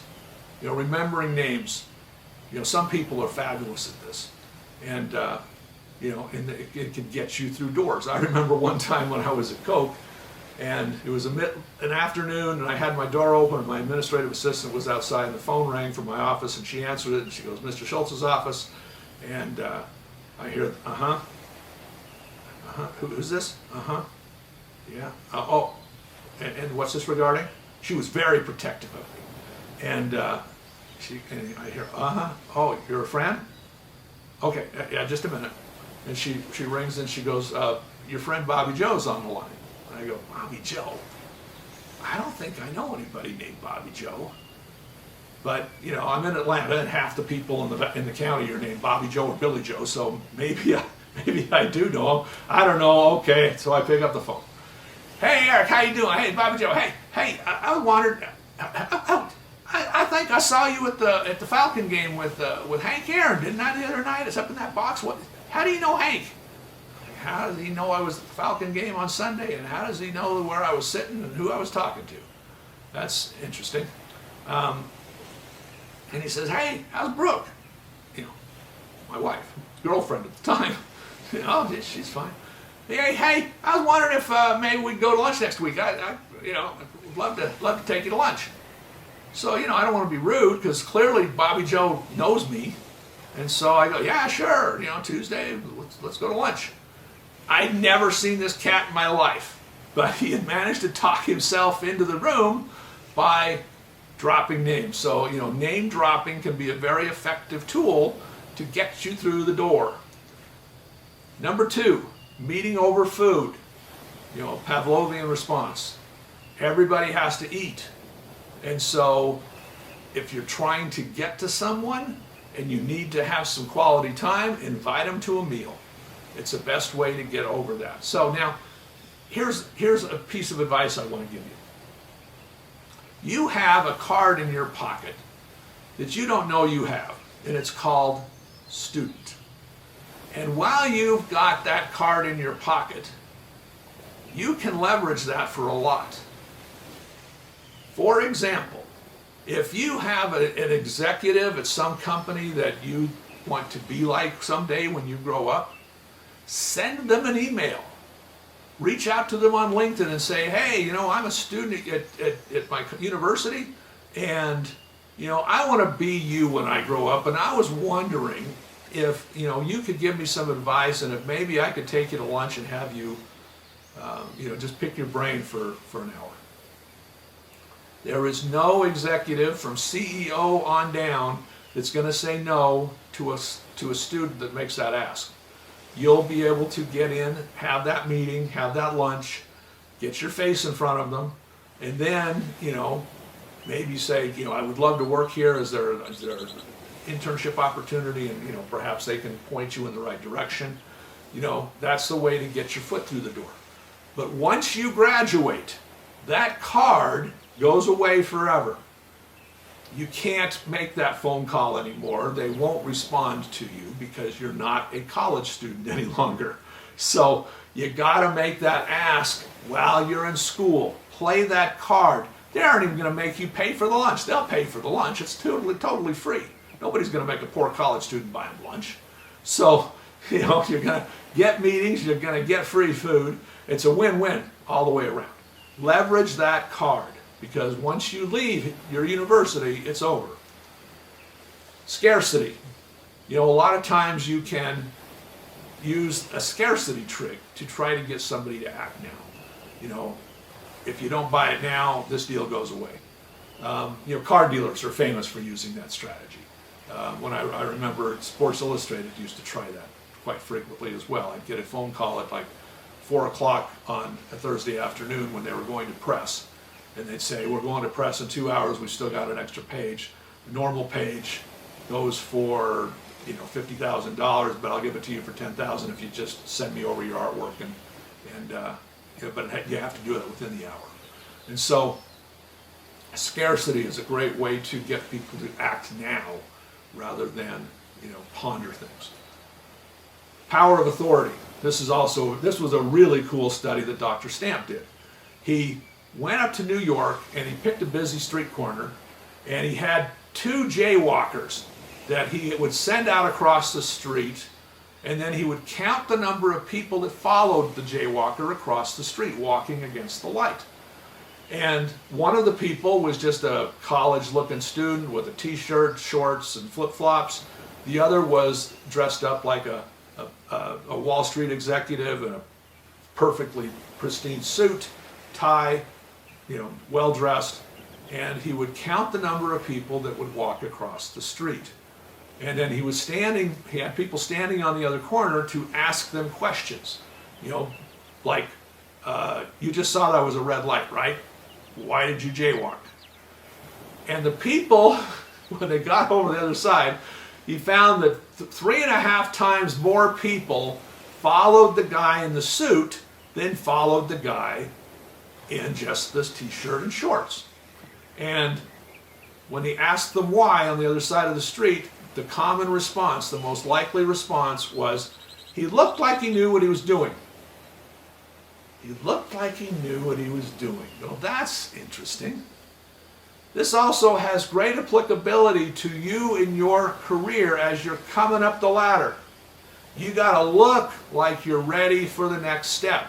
Remembering names. Some people are fabulous at this. And, and it can get you through doors. I remember one time when I was at Coke, and it was an afternoon, and I had my door open, and my administrative assistant was outside, and the phone rang from my office, and she answered it, and she goes, Mr. Schultz's office, and I hear, who's this? Yeah, and what's this regarding? She was very protective of me, and I hear, oh, you're a friend? Okay, yeah, just a minute. And she rings and she goes, your friend Bobby Joe's on the line. And I go, Bobby Joe? I don't think I know anybody named Bobby Joe. But, I'm in Atlanta, and half the people in the county are named Bobby Joe or Billy Joe, so maybe I do know him. I don't know. Okay, so I pick up the phone. Hey, Eric, how you doing? Hey, Bobby Joe. Hey, I wondered, I think I saw you at the Falcon game with Hank Aaron, didn't I, the other night? It's up in that box. What? How do you know Hank? How does he know I was at the Falcon game on Sunday? And how does he know where I was sitting and who I was talking to? That's interesting. And he says, hey, how's Brooke? My wife, girlfriend at the time. She's fine. Hey, I was wondering if maybe we'd go to lunch next week. I'd love to take you to lunch. So, I don't want to be rude, because clearly Bobby Joe knows me. And so I go, yeah, sure, Tuesday, let's go to lunch. I'd never seen this cat in my life, but he had managed to talk himself into the room by dropping names. So, name dropping can be a very effective tool to get you through the door. Number 2, meeting over food. Pavlovian response. Everybody has to eat. And so if you're trying to get to someone and you need to have some quality time, invite them to a meal. It's the best way to get over that. So now, here's a piece of advice I want to give you. You have a card in your pocket that you don't know you have, and it's called student. And while you've got that card in your pocket, you can leverage that for a lot. For example, if you have an executive at some company that you want to be like someday when you grow up, send them an email. Reach out to them on LinkedIn and say, hey, I'm a student at my university, and I want to be you when I grow up, and I was wondering if you could give me some advice, and if maybe I could take you to lunch and have you just pick your brain for an hour. There is no executive from CEO on down that's going to say no to a student that makes that ask. You'll be able to get in, have that meeting, have that lunch, get your face in front of them, and then, maybe say, I would love to work here. Is there an internship opportunity? And, perhaps they can point you in the right direction. That's the way to get your foot through the door. But once you graduate, that card goes away forever. You can't make that phone call anymore. They won't respond to you because you're not a college student any longer. So you got to make that ask while you're in school. Play that card. They aren't even going to make you pay for the lunch. They'll pay for the lunch. It's totally free. Nobody's going to make a poor college student buy them lunch. So, you're going to get meetings. You're going to get free food. It's a win-win all the way around. Leverage that card, because once you leave your university, it's over. Scarcity. A lot of times you can use a scarcity trick to try to get somebody to act now. If you don't buy it now, this deal goes away. Car dealers are famous for using that strategy. When I remember Sports Illustrated used to try that quite frequently as well. I'd get a phone call at like 4 o'clock on a Thursday afternoon when they were going to press. And they'd say, we're going to press in 2 hours, we've still got an extra page. The normal page goes for $50,000, but I'll give it to you for $10,000 if you just send me over your artwork. But you have to do it within the hour. And so scarcity is a great way to get people to act now rather than ponder things. Power of authority. This was a really cool study that Dr. Stamp did. He went up to New York and he picked a busy street corner, and he had 2 jaywalkers that he would send out across the street, and then he would count the number of people that followed the jaywalker across the street walking against the light. And one of the people was just a college-looking student with a t-shirt, shorts, and flip-flops. The other was dressed up like a Wall Street executive in a perfectly pristine suit, tie, well-dressed, and he would count the number of people that would walk across the street. And then he had people standing on the other corner to ask them questions. Like, you just saw that was a red light, right? Why did you jaywalk? And the people, when they got over the other side, he found that 3.5 times more people followed the guy in the suit than followed the guy in just this t-shirt and shorts. And when he asked them why on the other side of the street, the common response, the most likely response was, he looked like he knew what he was doing. He looked like he knew what he was doing. Well, that's interesting. This also has great applicability to you in your career as you're coming up the ladder. You got to look like you're ready for the next step.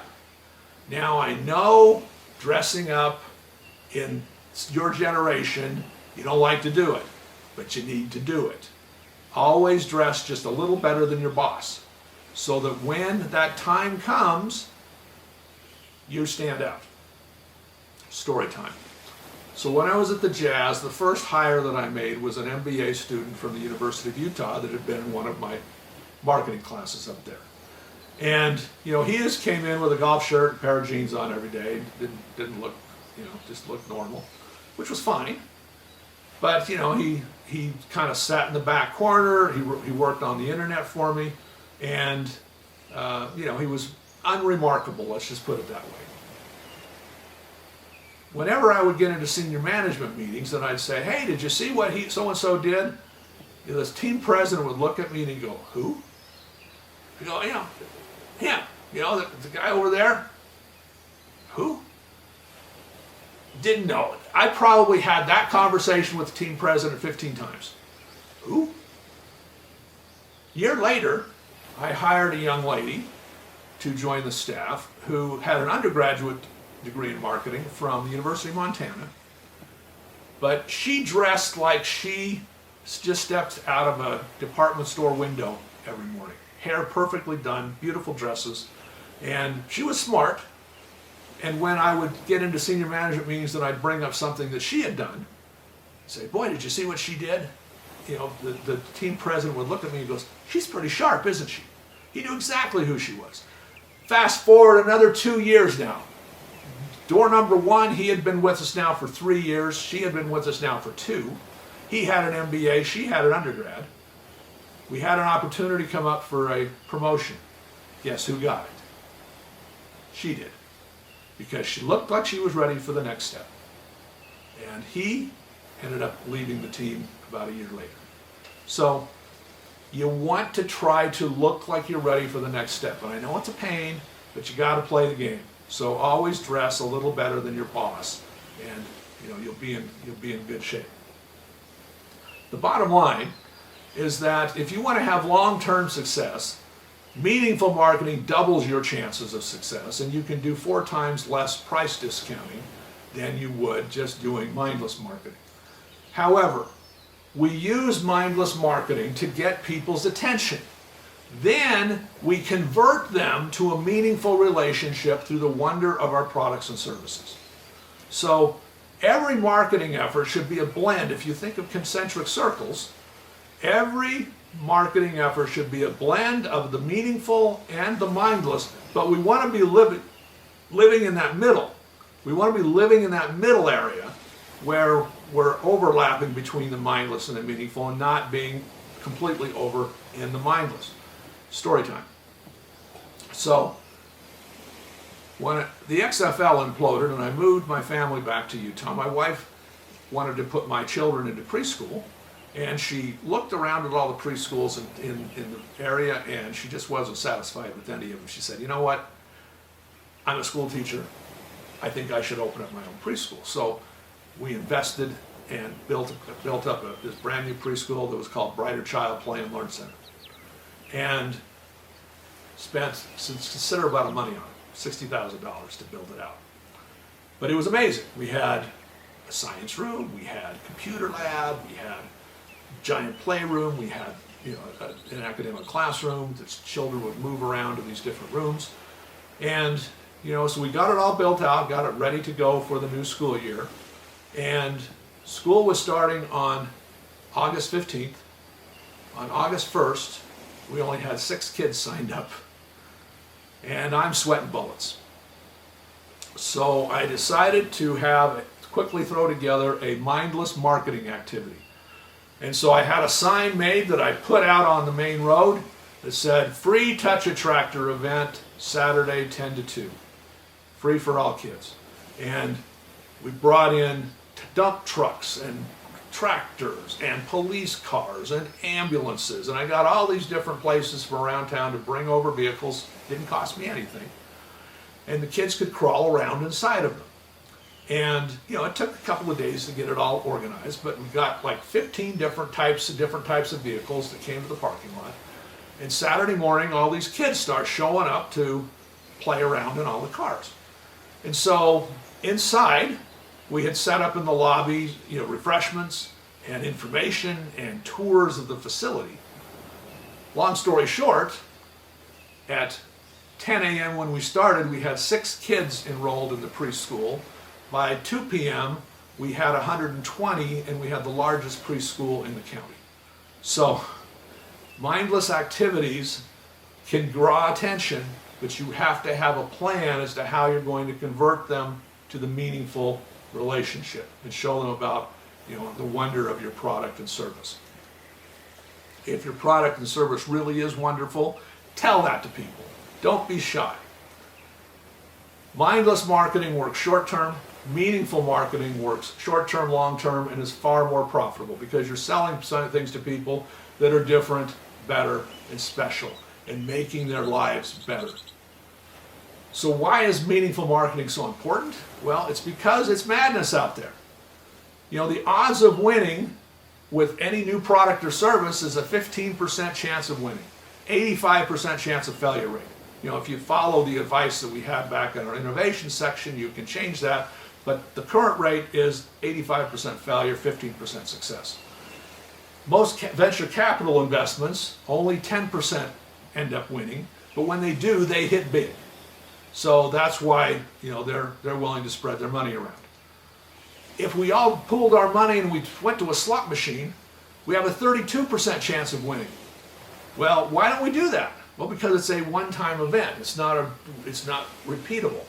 Now, I know dressing up in your generation, you don't like to do it, but you need to do it. Always dress just a little better than your boss, so that when that time comes, you stand out. Story time. So when I was at the Jazz, the first hire that I made was an MBA student from the University of Utah that had been in one of my marketing classes up there. And, he just came in with a golf shirt, a pair of jeans on every day. Didn't look, just looked normal, which was fine. But, he kind of sat in the back corner. He worked on the internet for me. And, he was unremarkable, let's just put it that way. Whenever I would get into senior management meetings, then I'd say, hey, did you see what so-and-so did? This team president would look at me and he'd go, who? I go, him. The guy over there. Who? Didn't know it. I probably had that conversation with the team president 15 times. Who? A year later, I hired a young lady to join the staff who had an undergraduate degree in marketing from the University of Montana. But she dressed like she just stepped out of a department store window every morning. Hair perfectly done, beautiful dresses. And she was smart. And when I would get into senior management meetings and I'd bring up something that she had done, say, boy, did you see what she did? You know, the team president would look at me and goes, she's pretty sharp, isn't she? He knew exactly who she was. Fast forward another 2 years now. Door number 1, he had been with us now for 3 years. She had been with us now for 2. He had an MBA, she had an undergrad. We had an opportunity come up for a promotion. Guess who got it? She did. Because she looked like she was ready for the next step. And he ended up leaving the team about a year later. So you want to try to look like you're ready for the next step. And I know it's a pain, but you got to play the game. So always dress a little better than your boss, and you know you'll be in good shape. The bottom line is that if you want to have long-term success, meaningful marketing doubles your chances of success, and you can do 4 times less price discounting than you would just doing mindless marketing. However, we use mindless marketing to get people's attention. Then we convert them to a meaningful relationship through the wonder of our products and services. So every marketing effort should be a blend. If you think of concentric circles, every marketing effort should be a blend of the meaningful and the mindless, but we want to be living in that middle. We want to be living in that middle area where we're overlapping between the mindless and the meaningful and not being completely over in the mindless. Story time. So, when the XFL imploded and I moved my family back to Utah, my wife wanted to put my children into preschool, and she looked around at all the preschools in the area, and she just wasn't satisfied with any of them. She said, you know what, I'm a school teacher. I think I should open up my own preschool. So we invested and built up this brand new preschool that was called Brighter Child Play and Learn Center. And spent considerable amount of money on it, $60,000 to build it out. But it was amazing. We had a science room, we had a computer lab, we had a giant playroom, we had an academic classroom that children would move around to these different rooms. And so we got it all built out, got it ready to go for the new school year. And school was starting on August 15th. On August 1st, we only had 6 kids signed up, and I'm sweating bullets. So I decided to quickly throw together a mindless marketing activity. And so I had a sign made that I put out on the main road that said, free Touch a Tractor event, Saturday 10 to 2. Free for all kids. And we brought in dump trucks and tractors and police cars and ambulances, and I got all these different places from around town to bring over vehicles. Didn't cost me anything, and the kids could crawl around inside of them. And it took a couple of days to get it all organized, but we got like 15 different types of vehicles that came to the parking lot. And Saturday morning, all these kids start showing up to play around in all the cars. And so inside, we had set up in the lobby, refreshments and information and tours of the facility. Long story short, at 10 a.m. when we started, we had 6 kids enrolled in the preschool. By 2 p.m., we had 120, and we had the largest preschool in the county. So, mindless activities can draw attention, but you have to have a plan as to how you're going to convert them to the meaningful relationship and show them about the wonder of your product and service. If your product and service really is wonderful, tell that to people. Don't be shy. Mindless marketing works short term. Meaningful marketing works short term, long term, and is far more profitable because you're selling things to people that are different, better, and special, and making their lives better. So why is meaningful marketing so important? Well, it's because it's madness out there. The odds of winning with any new product or service is a 15% chance of winning, 85% chance of failure rate. If you follow the advice that we had back in our innovation section, you can change that, but the current rate is 85% failure, 15% success. Most venture capital investments, only 10% end up winning, but when they do, they hit big. So that's why, they're willing to spread their money around. If we all pooled our money and we went to a slot machine, we have a 32% chance of winning. Well, why don't we do that? Well, because it's a one-time event. It's not repeatable.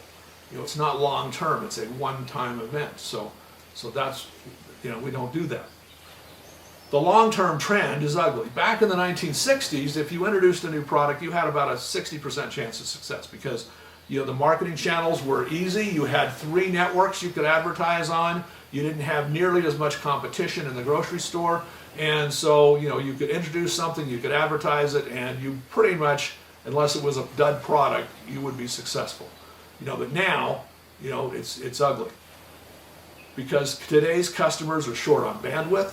It's not long-term. It's a one-time event. So that's, we don't do that. The long-term trend is ugly. Back in the 1960s, if you introduced a new product, you had about a 60% chance of success because the marketing channels were easy. You had 3 networks you could advertise on. You didn't have nearly as much competition in the grocery store. And so, you could introduce something, you could advertise it, and you pretty much, unless it was a dud product, you would be successful. But now, it's ugly. Because today's customers are short on bandwidth.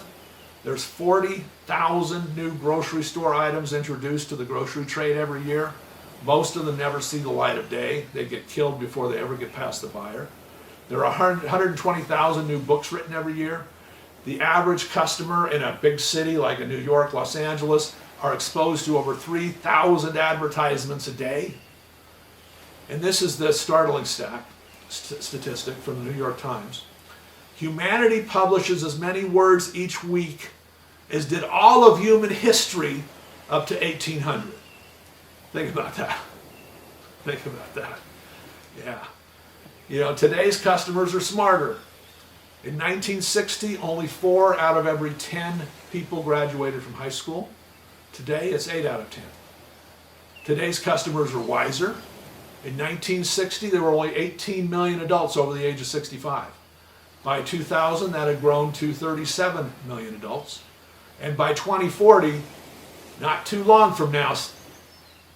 There's 40,000 new grocery store items introduced to the grocery trade every year. Most of them never see the light of day. They get killed before they ever get past the buyer. There are 120,000 new books written every year. The average customer in a big city like in New York, Los Angeles, are exposed to over 3,000 advertisements a day. And this is the startling statistic from the New York Times. Humanity publishes as many words each week as did all of human history up to 1800. Think about that. Think about that. Yeah. Today's customers are smarter. In 1960, only 4 out of every 10 people graduated from high school. Today, it's 8 out of 10. Today's customers are wiser. In 1960, there were only 18 million adults over the age of 65. By 2000, that had grown to 37 million adults. And by 2040, not too long from now,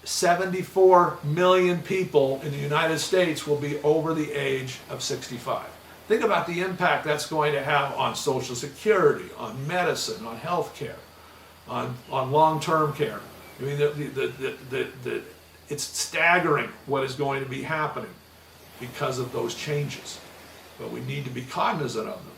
74 million people in the United States will be over the age of 65. Think about the impact that's going to have on Social Security, on medicine, on health care, on long-term care. I mean, it's staggering what is going to be happening because of those changes. But we need to be cognizant of them.